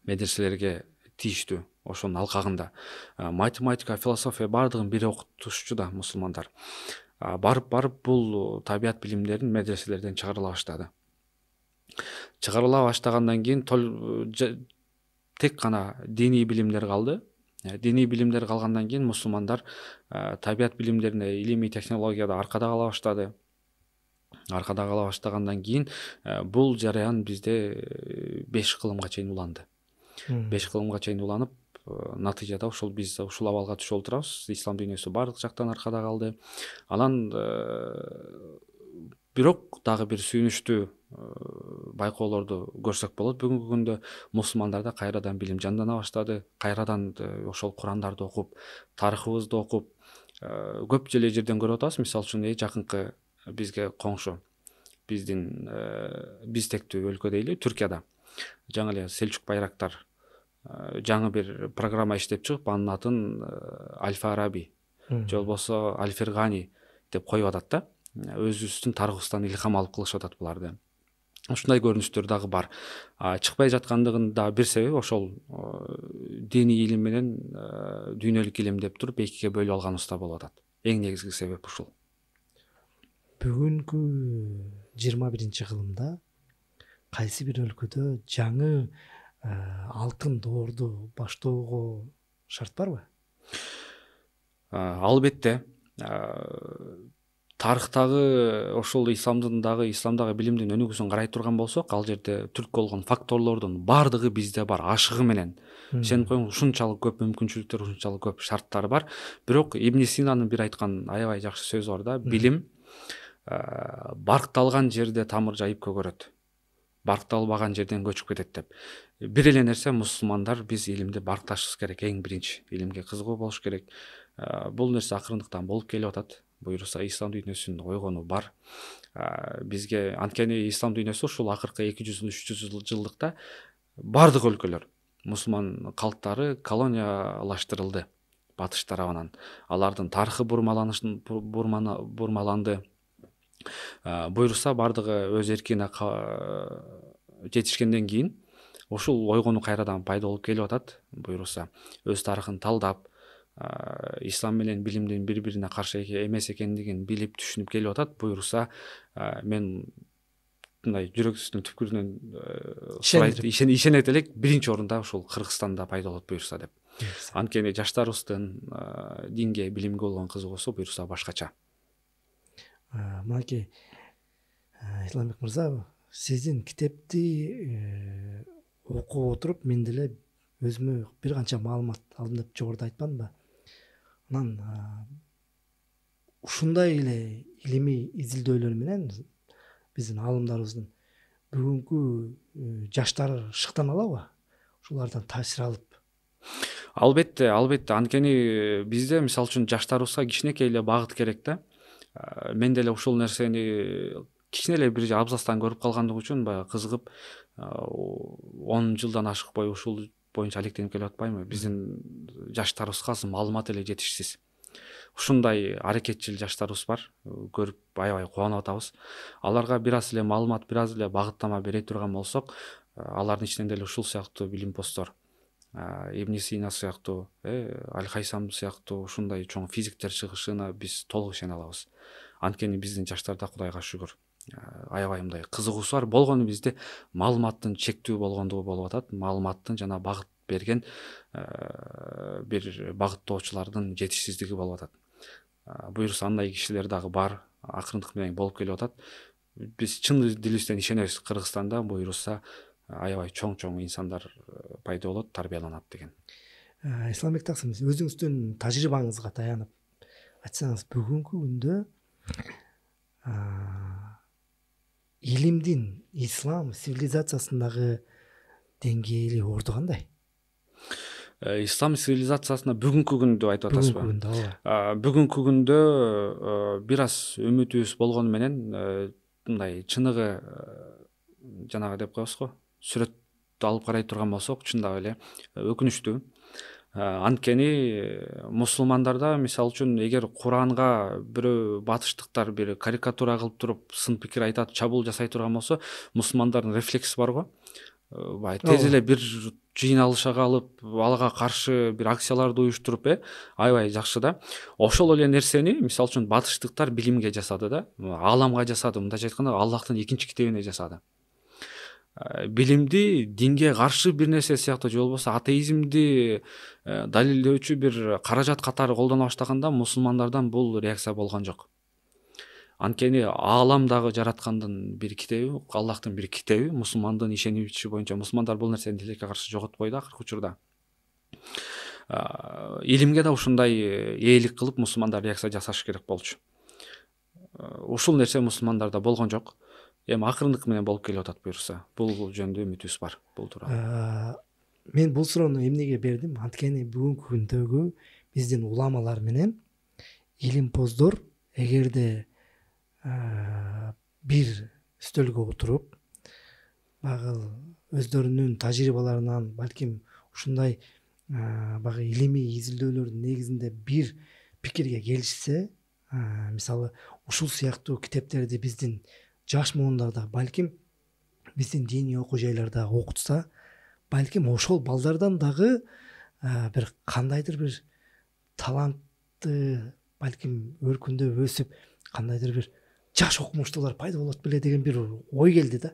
Speaker 2: Медреселерге тийиштүү ошонун алкагында. Математика, философия бардыгын бири окутушчу да мусулмандар. Барып бул табият билимдерин медреселерден чыгарыла баштады. Чыгарыла баштагандан кийин тек гана диний билимдер калды. Диний билимдер калгандан кийин мусулмандар табият билимдерине, илимий технологияда аркада кала баштады. Аркада кала баштагандан кийин бул жараян бизде 5 кылымга чейин уланды. 5 кылымга чейин уланып, натыйжада биз ушул абалга түшүп отурабыз. Ислам дүйнөсү бардык жактан аркада калды. Анан бирок дагы бир сүйүнүчтүү байкоолорду көрсөк болот. Бүгүнкү күндө мусулмандарда кайрадан билим жандана баштады. Кайрадан ошол Курандарды окуп, тарыхыбызды окуп, көп эле жерден көрүп атабыз. Мисалы үчүн жакынкы бизге коңшу, биз тектүү өлкө дейли, Түркияда жаңы эле Селчук Байрактар жаңы бир программа иштеп чыгып, анын атын Аль-Фараби же болбосо Аль-Фиргани деп коюп атат да. Өзүбүздүн тарыхыбыздан илхам алып кылышып атат буларды. Ушундай көрүнүштөр дагы бар. Чыкпай жаткандыгын да бир себеби ошол диний илим менен дүйнөлүк илим деп туруп экиге бөлүп алганыбызда болуп атат. Эң негизги себеп ушул.
Speaker 1: Бүгүнкү 21-кылымда кайсы бир өлкөдө жаңы алтын доорду баштоого шарт барбы?
Speaker 2: Албетте. Тарыхтагы ошол исламдагы билимдин өнүгүүсүн карай турган болсок, ал жерде түрткү болгон факторлордун бардыгы бизде бар, ашыгы менен. Сен коюң, ушунчалык көп мүмкүнчүлүктөр, ушунчалык көп шарттар бар. Бирок Ибн Синанын бир айткан аябай жакшы сөзү бар да, билим баркталган жерде тамыр жайып көгөрөт, баркталбаган жерден көчүп кетет деп. Бир эле нерсе, мусулмандар биз илимди баркташыбыз керек, эң биринчи илимге кызыгуу болуш керек. Бул нерсе акырындыктан болуп келип атат. Буюрса ислам дүйнөсүнүн ойгону бар. Бизге анткени ислам дүйнөсү ушул акыркы 200-300 жылдыкта бардык өлкөлөр, мусулман калктары колониялаштырылды батыш тарабынан. Алардын тарыхы бурмаланды. Буюрса бардыгы өз эркине жетишкенден кийин ушул ойгону кайрадан пайда болуп келип атат. Буюрса өз тарыхын талдап, ислам менен билимдин бири бирине каршы эмес экендигин билип түшүнүп келип атат. Буюрса мен мындай жүрөгүбүздүн түпкүрүнөн ишенет элек, биринчи орунда ушул Кыргызстанда пайда болот буюрса деп. Анткени жаштарыбыздын динге, билимге болгон кызыгуусу буюрса башкача.
Speaker 1: Мынакей Исламбек мырза, сиздин китепти окуп отуруп мен деле өзүмө бир канча маалымат алдым деп жогоруда айтпадымбы? Анан ушундай эле илимий изилдөөлөр менен биздин аалымдарыбыздын бүгүнкү жаштары шыктан алабы? Ушулардан таасир алып?
Speaker 2: Албетте, анткени бизде мисалы үчүн жаштарыбызга кичинекей эле багыт керек да. Мен деле ушул нерсени кичине эле бир абзацтан көрүп калгандыгы үчүн баягы кызыгып 10 жылдан ашык бою ушул боюнча алектенип келип атпаймынбы? Биздин жаштарыбызга азыр маалымат эле жетишсиз. Ушундай аракетчил жаштарыбыз бар. Көрүп аябай кубанып атабыз. Аларга бир аз эле маалымат, бир аз эле багыттама бере турган болсок, алардын ичинен деле ушул сыяктуу билимпоздор, Ибн Сина сыяктуу, Аль-Хайсам сыяктуу ушундай чоң физиктер чыгышына биз толук ишене алабыз. Анткени биздин жаштарда Кудайга шүгүр аябай мындай кызыгуусу бар. Болгону бизде маалыматтын чектүү болгондугу болуп атат. Маалыматтын жана багыт берген бир багыттоочулардын жетишсиздиги болуп атат. Буюрса андай кишилер дагы бар, акырындык менен болуп келип атат. Биз чын дилибизден ишенебиз, Кыргызстанда буюрса аябай чоң инсандар пайда болот, тарбияланат деген.
Speaker 1: Исламбек Таксым, өзүңүздүн тажрыйбаңызга таянып айтсаңыз, бүгүнкү күндө илимдин ислам цивилизациясындагы деңгээли орду кандай?
Speaker 2: Ислам цивилизациясына бүгүнкү күндө айтып атасызбы? Бүгүнкү күндө бир аз үмүтүбүз болгону менен мындай чыныгы жанагы деп коебузго, сүрөттү алып карай турган болсок, чындап эле өкүнүчтүү. Анткени мусулмандарда мисалы үчүн эгер Куранга бирөө батыштыктар бир карикатура кылып туруп сын пикир айтат, чабуул жасай турган болсо, мусулмандардын рефлекси бар го. Тез эле бир жыйналышка алып, алга каршы бир акцияларды уюштуруп, аябай жакшы да. Ошол эле нерсени мисалы үчүн батыштыктар билимге жасады да, ааламга жасады, мындайча айтканда Аллахтын экинчи китебине жасады. Билимди динге каршы бир нерсе сыяктуу же болбосо атеизмди далилдөөчү бир каражат катары колдоно баштаганда мусулмандардан бул реакция болгон жок. Анткени ааламдагы жараткандын бир китеби, Аллахтын бир китеби, мусулмандын ишеничи боюнча мусулмандар бул нерсени тилекке каршы жоготпойт акыркы учурда. Илимге да ушундай ээлик кылып мусулмандар реакция жасаш керек болчу. Ушул нерсе мусулмандарда болгон жок. Эми акырындык менен болуп келип атат буюрса. Бул жөнүндө үмүтүбүз бар бул тууралуу.
Speaker 1: Мен бул суроону эмнеге бердим? Анткени бүгүнкү күндөгү биздин уламалар менен илимпоздор эгерде бир стөлгө отуруп, багы өздөрүнүн тажрыйбаларынан, балким ушундай багы илимий изилдөөлөрдүн негизинде бир пикирге келишсе, мисалы ушул сыяктуу китептерди биздин жаш муундарда, балким биздин диний окуу жайларда окутса, балким ошол балдардан дагы бир кандайдыр бир талантты, балким өркүндөп өсүп, кандайдыр бир жаш окумуштуулар пайда болот беле деген бир ой келди да.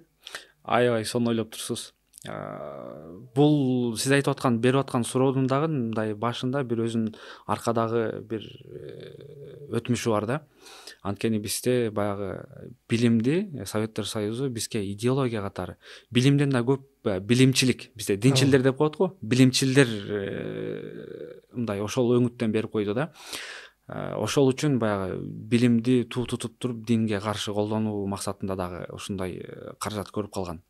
Speaker 2: Аябай сону ойлоп турсуз. Бул сиз айтып аткан, берип аткан суроодун дагы мындай башында бир өзүнүн аркадагы бир өтмүшү бар да. Анткени бизде баягы билимди Советтер Союзу бизге идеология катары, билимден да көп билимчилик, бизде динчилдер деп коет го, билимчилдер мындай ошол өңүттөн берип койду да. Ошол үчүн баягы билимди туу тутуп туруп динге каршы колдонуу максатында дагы ушундай каражат көрүп калган.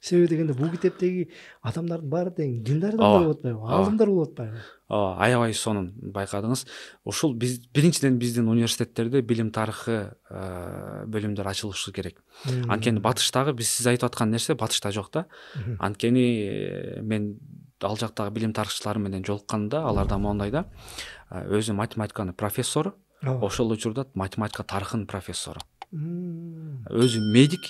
Speaker 1: Себеби дегенде бул китептеги адамдардын баары тең диндардан болуп атпайбы, аалымдар болуп атпайбы?
Speaker 2: Аябай сонун байкадыңыз. Ушул биз биринчиден биздин университеттерде билим тарыхы бөлүмдөр ачылышы керек. Анткени батыштагы сиз айтып аткан нерсе батышта жок да. Анткени мен ал жактагы билим тарыхчылары менен жолукканда аларда моундай да, өзү математиканын профессору, ошол учурда математика тарыхынын профессору. Өзү медик,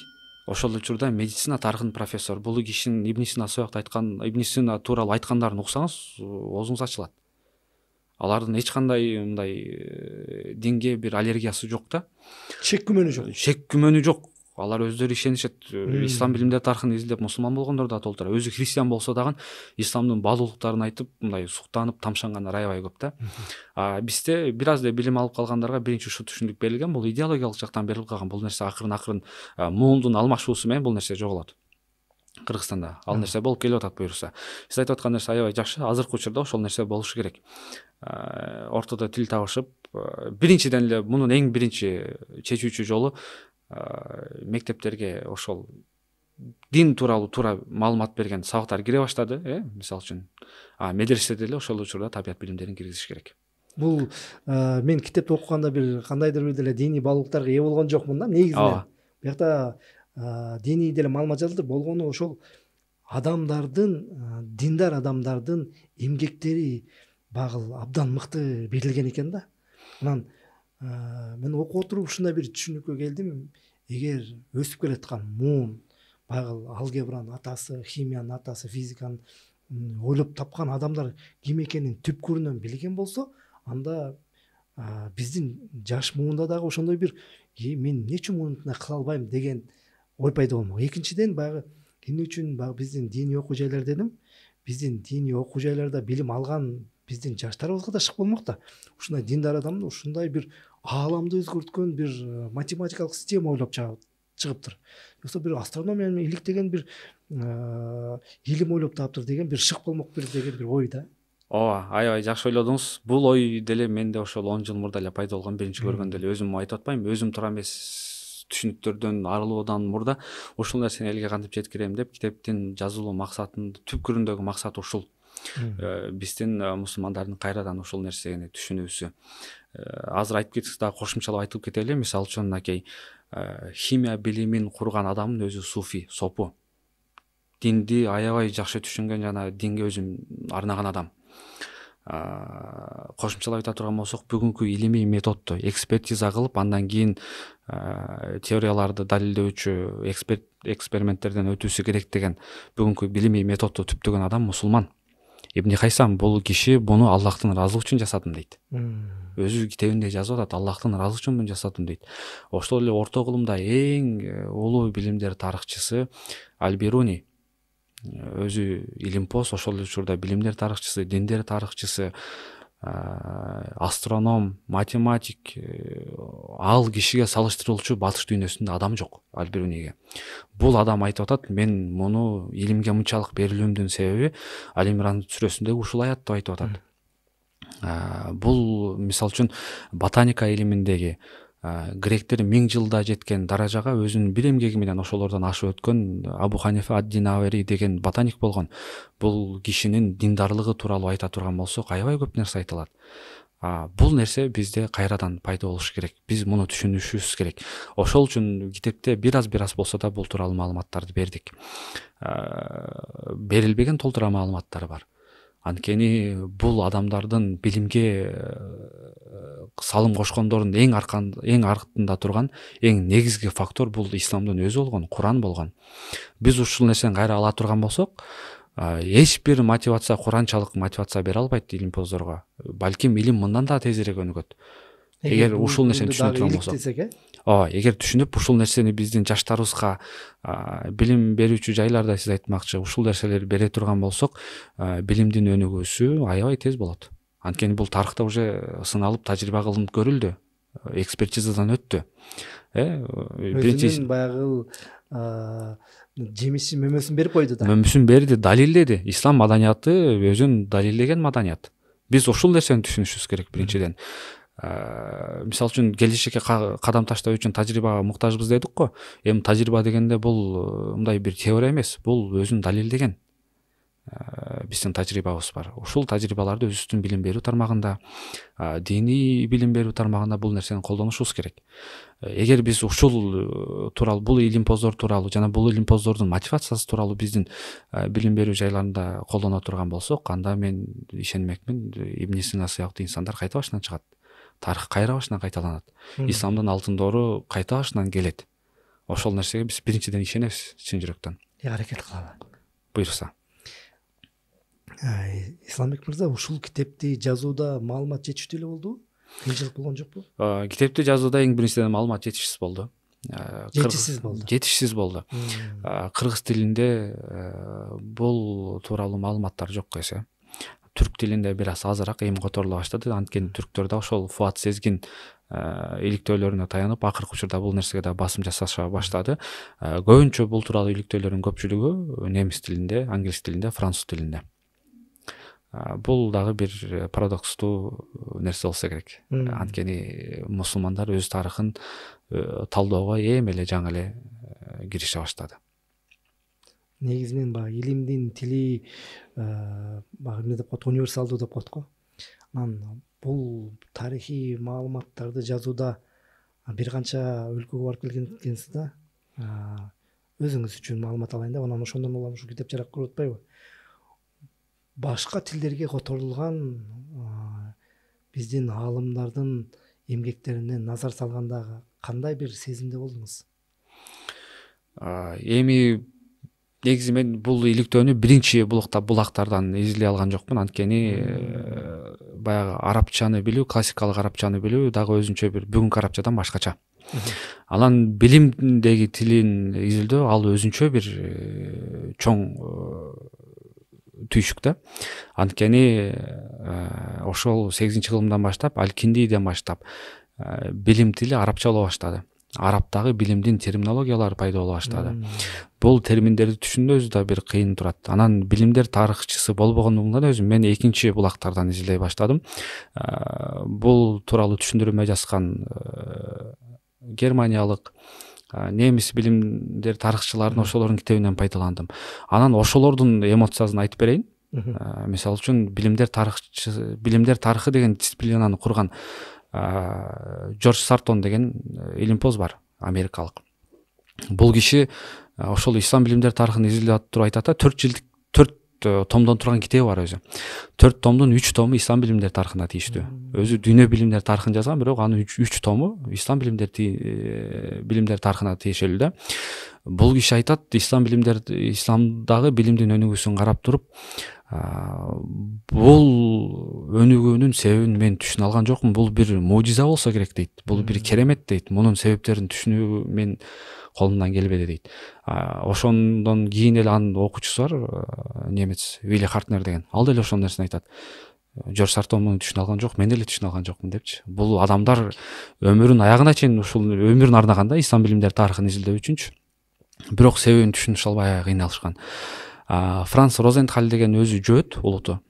Speaker 2: ошол учурда медицина тарыхынын профессору бул кишинин Ибн Сина сыяктуу айткан, Ибн Сина тууралуу айткандарын уксаңыз оозуңуз ачылат. Алардын эч кандай мындай динге бир аллергиясы жок да.
Speaker 1: Шек күмөнү жок.
Speaker 2: Шек күмөнү жок. Алар өздөрү ишенишет. Ислам билимдер тарыхын изилдеп мусулман болгондор да толтура. Өзү христиан болсо дагы исламдын баалуулуктарын айтып, мындай суктанып, тамшангандар аябай көп да. Бизде бир аз да билим алып калгандарга биринчи ушу түшүнүк берилген. Бул идеологиялык жактан берилип калган. Бул нерсе акырын муундун алмашуусу менен бул нерсе жоголот. Кыргызстанда ал нерсе болуп келип атат буюрса. Сиз айтып аткан нерсе аябай жакшы. Азыркы учурда ошол нерсе болушу керек. Ортодо тил табышып, биринчиден эле мунун эң биринчи чечүүчү жолу мектептерге ошол дин тууралуу туура маалымат берген сабактар кире баштады, мисалы үчүн. Медреседе деле ошол учурда табият билимдерин киргизиш керек.
Speaker 1: Бул мен китепти окуганда бир кандайдыр бир деле диний баалуулуктарга ээ болгон жокмун да негизинен. Биякта диний деле маалымат жазылды, болгону ошол адамдардын, диндар адамдардын эмгектери багыл абдан мыкты берилген экен да. Анан мен окуп отуруп ушундай бир түшүнүккө келдим. Эгер өсүп келаткан муун багыл алгебранын атасы, химиянын атасы, физиканын ойлоп тапкан адамдар ким экенин түпкүрүнөн билген болсо, анда биздин жаш муунда дагы ошондой бир мен эмне үчүн муну кыла албайм деген ой пайда болмок. Экинчиден багы эмне үчүн биздин диний окуу жайлар дедим. Биздин диний окуу жайларда билим алган биздин жаштарыбызга да шык болмок да. Ушундай диндар адамды ушундай бир ааламды өзгөрткөн бир математикалык система ойлоп чыгыптыр. Жоксо бир астрономия менен иликтеген бир илим ойлоп таптыр деген бир шык болмок деген бир ой да.
Speaker 2: Ооба, аябай жакшы ойлодуңуз. Бул ой деле менде ошол 10 жыл мурда эле пайда болгон, биринчи көргөндө эле өзүм айтып атпайм, өзүм туура эмес түшүнүктөрдөн арылуудан мурда ушул нерсени элге кантип жеткирем деп китептин жазылуу максатынын түпкүрүндөгү максат ушул. Биздин мусулмандардын кайрадан ушул нерсени түшүнүүсү. Азыр айтып кетсек дагы кошумчалап айтып кетели. Мисалы үчүн накей химия билимин курган адамдын өзү суфи, сопу. Динди аябай жакшы түшүнгөн жана динге өзүн арнаган адам. Кошумчалап айта турган болсок, бүгүнкү илимий методду экспертиза кылып, андан кийин теорияларды далилдөөчү эксперименттерден өтүүсү керек деген бүгүнкү билимий методду түптөгөн адам мусулман. Ибн Хайсам бул киши буну Аллахтын ыраазылыгы үчүн жасадым дейт. Өзү китебинде жазып атат, Аллахтын ыраазылыгы үчүн муну жасадым дейт. Ошол эле орто кылымда эң улуу билимдер тарыхчысы Аль-Бируни, өзү илимпоз, ошол учурда билимдер тарыхчысы, диндер тарыхчысы, астроном, математик, ал кишиге салыштырылчу батыш дүйнөсүндө адам жок, Аль-Бируниге. Бул адам айтып атат, мен муну илимге мынчалык берилүүмдүн себеби Али Имран сүрөсүндөгү ушул аятты айтып атат. Бул мисалы үчүн ботаника илиминдеги гректер 1000 жылда жеткен даражага өзүнүн бир эмгеги менен ошолордон ашып өткөн Абу Ханифа ад-Динавери деген ботаник болгон. Бул кишинин диндарлыгы тууралуу айта турган болсок, аябай көп нерсе айтылат. Бул нерсе бизде кайрадан пайда болуш керек. Биз муну түшүнүшүбүз керек. Ошол үчүн китепте бир аз болсо да бул тууралуу маалыматтарды бердик. Берилбеген толтура маалыматтар бар. Анткени бул адамдардын билимге салым кошкондордун эң артында турган эң негизги фактор бул исламдын өзү болгон, Куран болгон. Биз ушул нерсени кайра ала турган болсок, эч бир мотивация, куранчалык мотивация бере албайт илимпоздорго. Балким илим мындан да тезирээк өнүгөт. Эгер ушул нерсени түшүнө турган болсок. Эгер түшүнүп, ушул нерсени биздин жаштарыбызга билим берүүчү жайларда сиз айтмакчы, ушул нерселерди бере турган болсок, билимдин өнүгүүсү аябай тез болот. Анткени бул тарыхта уже сыналып, тажрыйба кылынып көрүлдү, экспертизадан өттү.
Speaker 1: Өзүнүн баягы жемишин, мөмөсүн берип койду да.
Speaker 2: Мөмөсүн берди, далилдеди. Ислам маданияты өзүн далилдеген маданият. Биз ушул нерсени түшүнүшүбүз керек биринчиден. Мисалы үчүн келечекке кадам таштоо үчүн тажрыйбага муктажбыз дедик го. Эми тажрыйба дегенде бул мындай бир теория эмес, бул өзүн далилдеген биздин тажрыйбабыз бар. Ушул тажрыйбаларды өзүбүздүн билим берүү тармагында, диний билим берүү тармагында бул нерсени колдонушубуз керек. Эгер биз ушул тууралуу, бул илимпоздор тууралуу жана бул илимпоздордун мотивациясы тууралуу биздин билим берүү жайларында колдоно турган болсок, анда мен ишенмекмин, Ибн Сина сыяктуу инсандар кайта башынан чыгат. Тарых кайра башынан кайталанат. Исламдын алтын доору кайта башынан келет. ошол нерсеге биз биринчиден ишенебиз чын жүрөктөн.
Speaker 1: Аракет кылалы.
Speaker 2: Буйрса.
Speaker 1: Исламбек мырза, ушул китепти жазууда маалымат жетиштүү эле болдубу? Кыйынчылык болгон жокпу?
Speaker 2: Китепти жазууда эң биринчиден маалымат жетишсиз болду.
Speaker 1: Жетишсиз болду.
Speaker 2: Кыргыз тилинде бул тууралуу маалыматтар жок эсе. Түрк тилинде бир аз азыраак эми которула баштады. Анткени түрктөр да ошол Фуат Сезгин иликтөөлөрүнө таянып, акыркы учурда бул нерсеге да басым жасаша баштады. Көбүнчө бул тууралуу иликтөөлөрдүн көпчүлүгү немис тилинде, англис тилинде, француз тилинде. Бул дагы бир парадокстуу нерсе болсо керек. Анткени мусулмандар өз тарыхын талдоого эми эле жаңы эле кирише баштады.
Speaker 1: Негизинен баягы илимдин тили баягы эмне деп коет, универсалдуу деп коет го. Анан бул тарыхый маалыматтарды жазууда бир канча өлкөгө барып келген экенсиз да. Өзүңүз үчүн маалымат алайын деп, анан ошондон улам ушул китеп жарак көрүп атпайбы? Башка тилдерге которулган биздин аалымдардын эмгектерине назар салганда кандай бир сезимде болдуңуз?
Speaker 2: Эми негизи мен бул иликтөөнү биринчи булактардан изилдей алган жокмун. Анткени баягы арабчаны билүү, классикалык арабчаны билүү дагы өзүнчө бир бүгүнкү арабчадан башкача. Анан билимдеги тилин изилдөө ал өзүнчө бир чоң түйшүк да. Анткени ошол 8-кылымдан баштап, Аль-Киндиден баштап билим тили арабча боло баштады. Арабтагы билимдин терминологиялары пайда боло баштады. Бул терминдерди түшүндөө өзү да бир кыйын турат. Анан билимдер тарыхчысы болбогондугунан өзүм мен экинчи булактардан изилдей баштадым. Бул тууралуу түшүндүрмө жазган германиялык, немис билимдер тарыхчылардын ошолордун китебинен пайдаландым. Анан ошолордун эмоциясын айтып берейин. Мисалы үчүн билимдер тарыхы деген дисциплинаны курган Джордж Сартон деген илимпоз бар, америкалык. Бул киши ошол ислам билимдер тарыхын изилдеп туруп айтат да, 4 томдон турган китеби бар өзү. 4 томдун 3 тому ислам билимдер тарыхына тийиштүү. Өзү дүйнө билимдер тарыхын жазган, бирок анын 3 тому ислам билимдер тарыхына тиешелүү да. Бул киши айтат, исламдагы билимдин өнүгүүсүн карап туруп, бул өнүгүүнүн себебин мен түшүнө алган жокмун. Бул бир мужиза болсо керек дейт. Бул бир керемет дейт. Мунун себептерин түшүнүү мен колумдан келбеди дейт. Ошондон кийин эле анын окуучусу бар, немец Вилли Хартнер деген. Ал деле ошол нерсени айтат. Джордж Сартон муну түшүнө алган жок, мен эле түшүнө алган жокмун депчи. Бул адамдар өмүрүн аягына чейин ушул өмүрүн арнаган да ислам билимдер тарыхын изилдөө үчүнчү. Бирок себебин түшүнүш албай кыйналышкан. Франц Розенталь деген өзү жөөт улуту.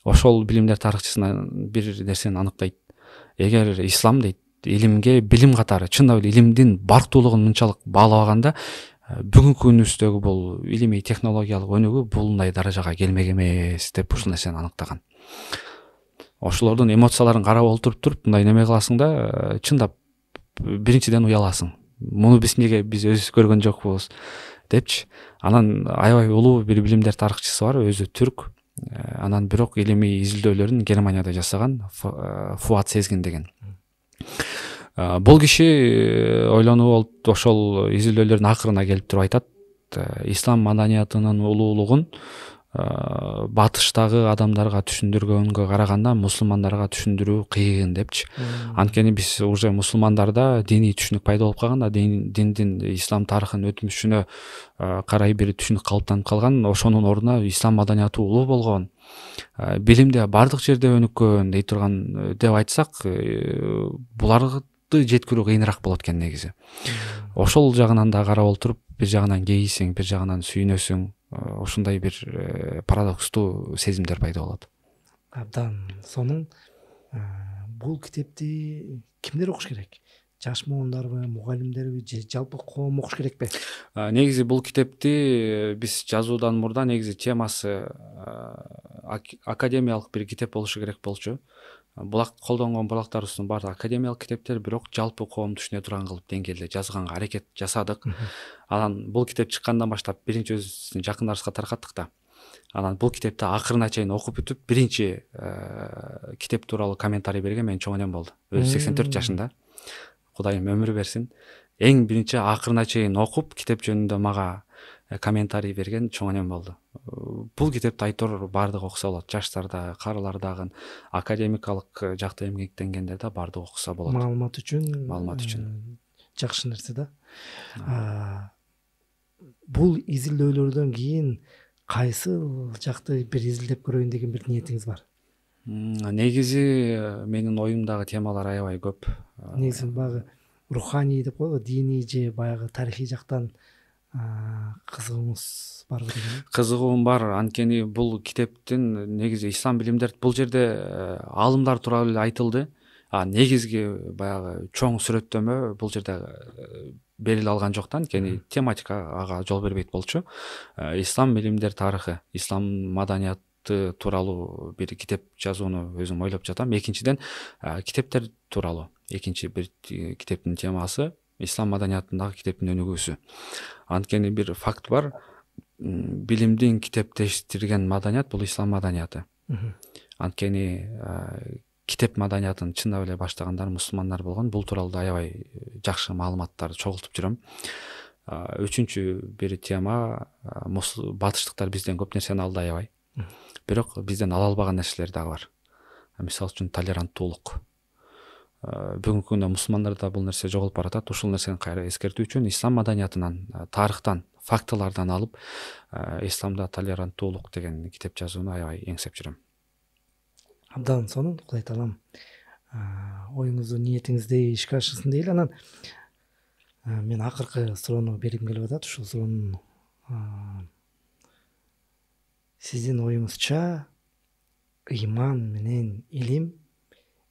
Speaker 2: Ошол билимдер тарыхчысына бир нерсени аныктайт. Эгер ислам дейт, илимге билим катары чындап эле илимдин барктуулугун мынчалык баалабаганда, бүгүнкү күнүбүздөгү бул илимий технологиялык өнүгүү булундай даражага келмек эмес деп ушул нерсени аныктаган. Ошолордун эмоцияларын карап олтуруп мындай неме кыласың да, чындап биринчиден уяласың. Муну биз өзүбүз көргөн жокпуз депчи. Анан аябай улуу бир билимдер тарыхчысы бар, өзү түрк. Анан бирок илимий изилдөөлөрүн Германияда жасаган, Фуат Сезгин деген. Бул киши ойлонуп болуп ошол изилдөөлөрдүн акырына келип туруп айтат, ислам маданиятынын улуулугун батыштагы адамдарга түшүндүргөнгө караганда мусулмандарга түшүндүрүү кыйын депчи. Анткени биз уже мусулмандарда диний түшүнүк пайда болуп калган да, диндин ислам тарыхын өтмүшүнө карай бир түшүнүк калыптанып калган. Ошонун ордуна ислам маданияты улуу болгон, билимде бардык жерде өнүккөн дей турган деп айтсак, буларды жеткирүү кыйыныраак болот экен негизи. Ошол жагынан да карап олтуруп, бир жагынан кейисиң, бир жагынан сүйүнөсүң. Ошондой бир парадокстуу сезимдер пайда болот.
Speaker 1: Абдан. Сонун бул китепти кимдер окуш керек? Жаш муундарбы, мугалимдерби, же жалпы коом окуш керекпи?
Speaker 2: Негизи бул китепти биз жазуудан мурда негизи темасы академиялык бир китеп болушу керек болчу. Колдонгон булактарыбыздын баары академиялык китептер, бирок жалпы коом түшүнө турган кылып деңгээлде жазганга аракет жасадык. Анан бул китеп чыккандан баштап биринчи өзүбүздүн жакындарыбызга таркаттык да. Анан бул китепти акырына чейин окуп бүтүп, биринчи китеп тууралуу комментарий берген менин чоң энем болду. Өзү 84 жашында. Кудайым өмүр берсин. эң биринчи акырына чейин окуп китеп жөнүндө мага комментарий берген чоң энем болду. Бул китепти айтор баардыгы окуса болот. Жаштар да, карылар дагы, академикалык жакта эмгектенгендер да баардыгы окуса болот.
Speaker 1: Маалымат үчүн.
Speaker 2: Маалымат үчүн.
Speaker 1: Жакшы нерсе да. Бул изилдөөлөрдөн кийин кайсыл жакты бир изилдеп көрөйүн деген бир ниетиңиз бар?
Speaker 2: Негизи менин оюмдагы темалар аябай көп.
Speaker 1: Негизи баягы руханий деп коелу, диний же баягы тарыхый жактан кызыгууңуз барбы деген?
Speaker 2: Кызыгуум бар, анткени бул китептин негизи ислам билимдер, бул жерде аалымдар тууралуу эле айтылды. Негизги баягы чоң сүрөттөмө бул жерде бериле алган жок да, анткени тематика ага жол бербейт болчу. Ислам билимдер тарыхы, ислам маданияты тууралуу бир китеп жазууну өзүм ойлоп жатам. Экинчиден китептер тууралуу. Экинчи бир китептин темасы ислам маданиятындагы китептин өнүгүүсү. Анткени бир факт бар, билимдин китептештирген маданият бул ислам маданияты. Анткени китеп маданиятын чындап эле баштагандар мусулмандар болгон. Бул тууралуу аябай жакшы маалыматтарды чогултуп жүрөм. Үчүнчү бир тема, батыштыктар бизден көп нерсени алды аябай. Бирок бизден ала албаган нерселер дагы бар. Мисалы үчүн толеранттуулук. Бүгүнкү күндө мусулмандарда бул нерсе жоголуп баратат. Ушул нерсени кайра эскертүү үчүн ислам маданиятынан, тарыхтан, фактылардан алып, исламда толеранттуулук деген китеп жазууну аябай эңсеп жүрөм.
Speaker 1: Абдан сонун, Кудай таалам оюңузду, ниетиңизди ишке ашырсын дейли. Анан мен акыркы суроону бергим келип атат. Ушул суроонун сиздин оюңузча ыйман менен илим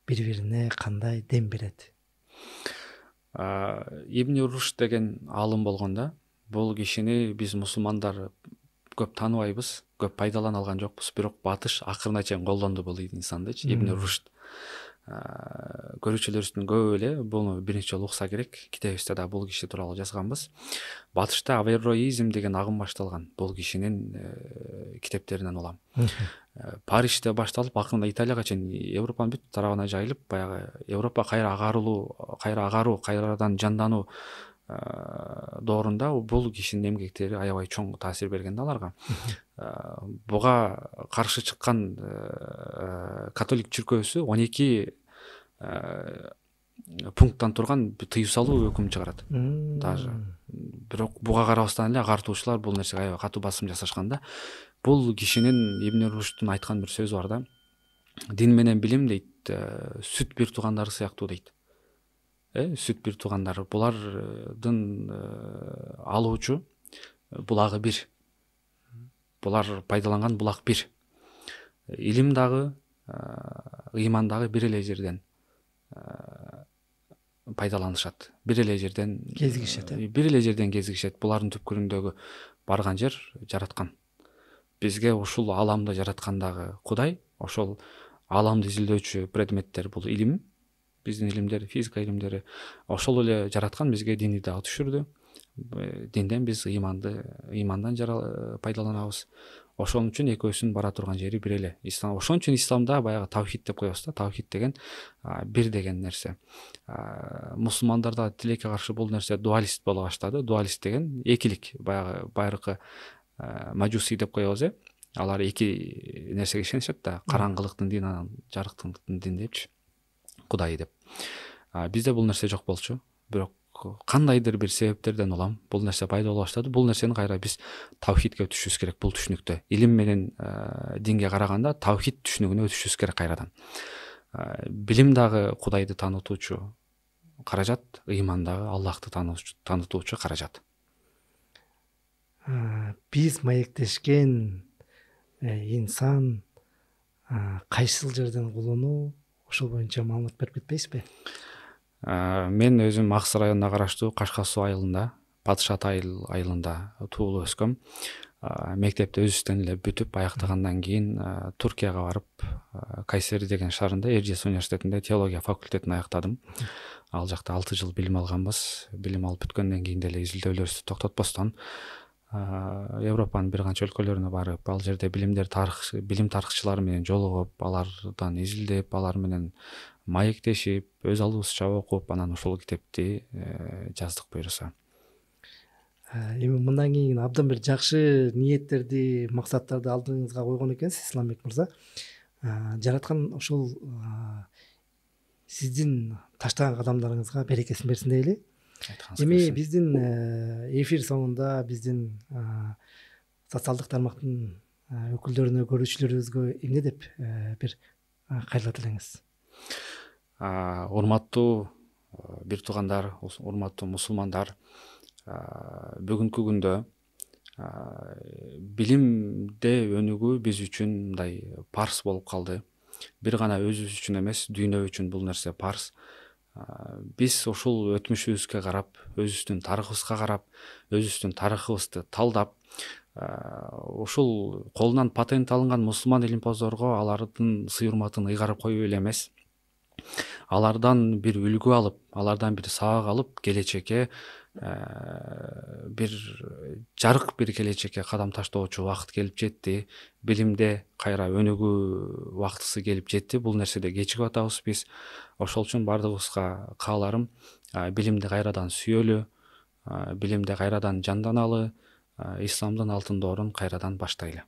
Speaker 1: бири-бирине кандай дем берет?
Speaker 2: Ибн Рушд деген аалым болгон да. Бул кишини биз мусулмандар көп тааныбайбыз, көп пайдалана алган жокпуз, бирок батыш акырына чейин колдонду бул инсандычы. Ибн Рушд көрүүчүлөрүбүздүн көбү эле буну биринчи жолу укса керек. Китебибизде да бул киши тууралуу жазганбыз. Батышта аверроизм деген агым башталган. Бул кишинин китептеринен улам. Парижде башталып, акырында Италияга чейин, Европанын бүт тарабына жайылып, баягы Европа кайра агаруу, кайрадан жандануу доорунда бул кишинин эмгектери аябай чоң таасир берген да аларга. Буга каршы чыккан католик чиркөөсү 12 пункттан турган тыюу салуу өкүм чыгарат. Даже бирок буга карабастан эле агартуучулар бул нерсеге аябай катуу басым жасашкан да. Бул кишинин, Ибн Рушдтун айткан бир сөзү бар да. Дин менен билим дейт, сүт бир туугандары сыяктуу дейт. Сүт бир туугандары, булардын алуучу булагы бир. Булар пайдаланган булак бир. Илим дагы, ыйман дагы бир эле жерден пайдаланышат. Бир эле жерден кезигишет. Булардын түпкүрүндөгү барган жер жараткан. Бизге ушул аламды жараткандагы Кудай, ошол аламды изилдөөчү предметтер бул илим, биздин илимдер, физика илимдери, ошол эле жараткан, бизге динди дагы түшүрдү. Динден биз ыймандан пайдаланабыз. Ошон үчүн экөөсүнүн бара турган жери бир эле. Ошон үчүн исламда баягы тавхид деп коебуз да. Тавхид деген бир деген нерсе. Мусулмандарда тилекке каршы бул нерсе дуалист боло баштады. Дуалист деген экилик, баягы байыркы мажуси деп коебуз. Алар эки нерсеге ишенишет да. Караңгылыктын дини, анан жарыктыктын дини депчи. Кудай деп. Бизде бул нерсе жок болчу. Бирок кандайдыр бир себептерден улам бул нерсе пайда боло баштады. Бул нерсени кайра биз тавхидке өтүшүбүз керек. Бул түшүнүктө илим менен динге караганда тавхид түшүнүгүнө өтүшүбүз керек кайрадан. Билим дагы Кудайды таанытуучу каражат, ыйман дагы Аллахты таанытуучу каражат.
Speaker 1: Биз маектешкен инсан кайсыл жерден кулунуу, ошол боюнча маалымат берип кетпейсизби?
Speaker 2: Мен өзүм Аксай районуна караштуу Кашка Суу айылында, Батыш Ата айылында туулуп өскөм. Мектепти өзүбүздөн эле бүтүп аяктагандан кийин Туркияга барып, Кайсери деген шаарында Эржес университетинде теология факультетин аяктадым. Ал жакта 6 жыл билим алганбыз. Билим алып бүткөндөн кийин деле изилдөөлөрүбүздү токтотпостон Европанын бир канча өлкөлөрүнө барып, ал жерде билим тарыхчылары менен жолугуп, алардан изилдеп, алар менен маектешип, өз алдыбызча окуп, анан ушул китепти жаздык буюрса.
Speaker 1: Эми мындан кийин абдан бир жакшы ниеттерди, максаттарды алдыңызга койгон экенсиз, Исламбек мырза. Жараткан ушул сиздин таштаган кадамдарыңызга берекесин берсин дейли. Эми биздин эфир соңунда биздин социалдык тармактын өкүлдөрүнө, көрүүчүлөрүбүзгө эмне деп бир кайрылат элеңиз?
Speaker 2: Урматтуу бир туугандар, урматтуу мусулмандар, бүгүнкү күндө билимде өнүгүү биз үчүн мындай парс болуп калды. Бир гана өзүбүз үчүн эмес, дүйнө үчүн бул нерсе парс. Биз ушул өтмүшүбүзгө карап, өзүбүздүн тарыхыбызга карап, өзүбүздүн тарыхыбызды талдап, ушул колунан патент алынган мусулман илимпоздорго алардын сый урматын ыйгарып коюу эле эмес, алардан бир үлгү алып, алардан бир сабак алып, келечекке бир жарык бир келечекке кадам таштоочу убакыт келип жетти. Билимде кайра өнүгүү убактысы келип жетти. Бул нерседе кечигип атабыз биз. Ошол үчүн бардыгыбызга кааларым билимди кайрадан сүйөлү, билимди кайрадан жанданалы, исламдын алтын доорун кайрадан баштайлы.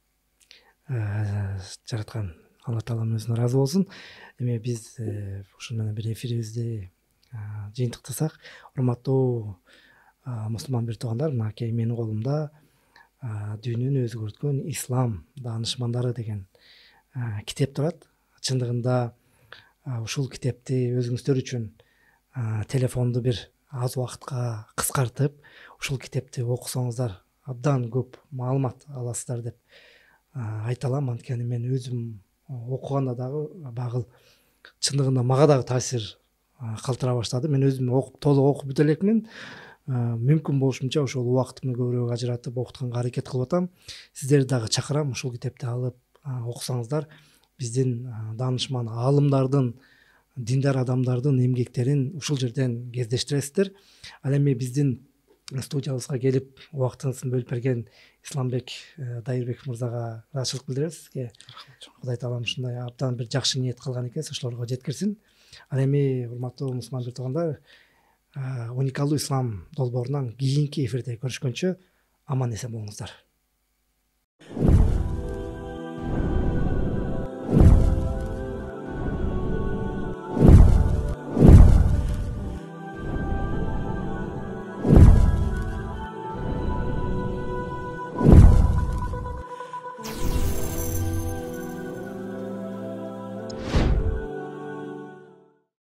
Speaker 1: Жараткан Алла таалам өзүнө ыраазы болсун. Эми биз ушун менен бир эфирибизди жыйынтыктасак, урматтуу мусулман бир туугандар, мынакей менин колумда дүйнөнү өзгөрткөн ислам даанышмандары деген китеп турат. Чындыгында ушул китепти өзүңүздөр үчүн телефонду бир аз убакытка кыскартып, ушул китепти окусоңуздар абдан көп маалымат аласыздар деп айта алам. Анткени мен өзүм окуганда дагы багыл чындыгында мага дагы таасир калтыра баштады. Мен өзүм толук окуп бүтө элекмин. Мүмкүн болушунча ошол убактымды көбүрөөк ажыратып окутканга аракет кылып атам. Сиздерди дагы чакырам, ушул китепти алып окусаңыздар, биздин даанышман аалымдардын, диндар адамдардын эмгектерин ушул жерден кездештиресиздер. Ал эми биздин студиябызга келип убактыңызын бөлүп берген Исламбек Дайырбеков мырзага ыраазычылык билдиребиз. Сизге Кудай таалам ушундай абдан бир жакшы ниет кылган экенсиз, ошолорго жеткирсин. Ал эми урматтуу мусулман бир туугандар, уникалдуу ислам долбоорунан кийинки эфирде көрүшкөнчө аман эсен болуңуздар.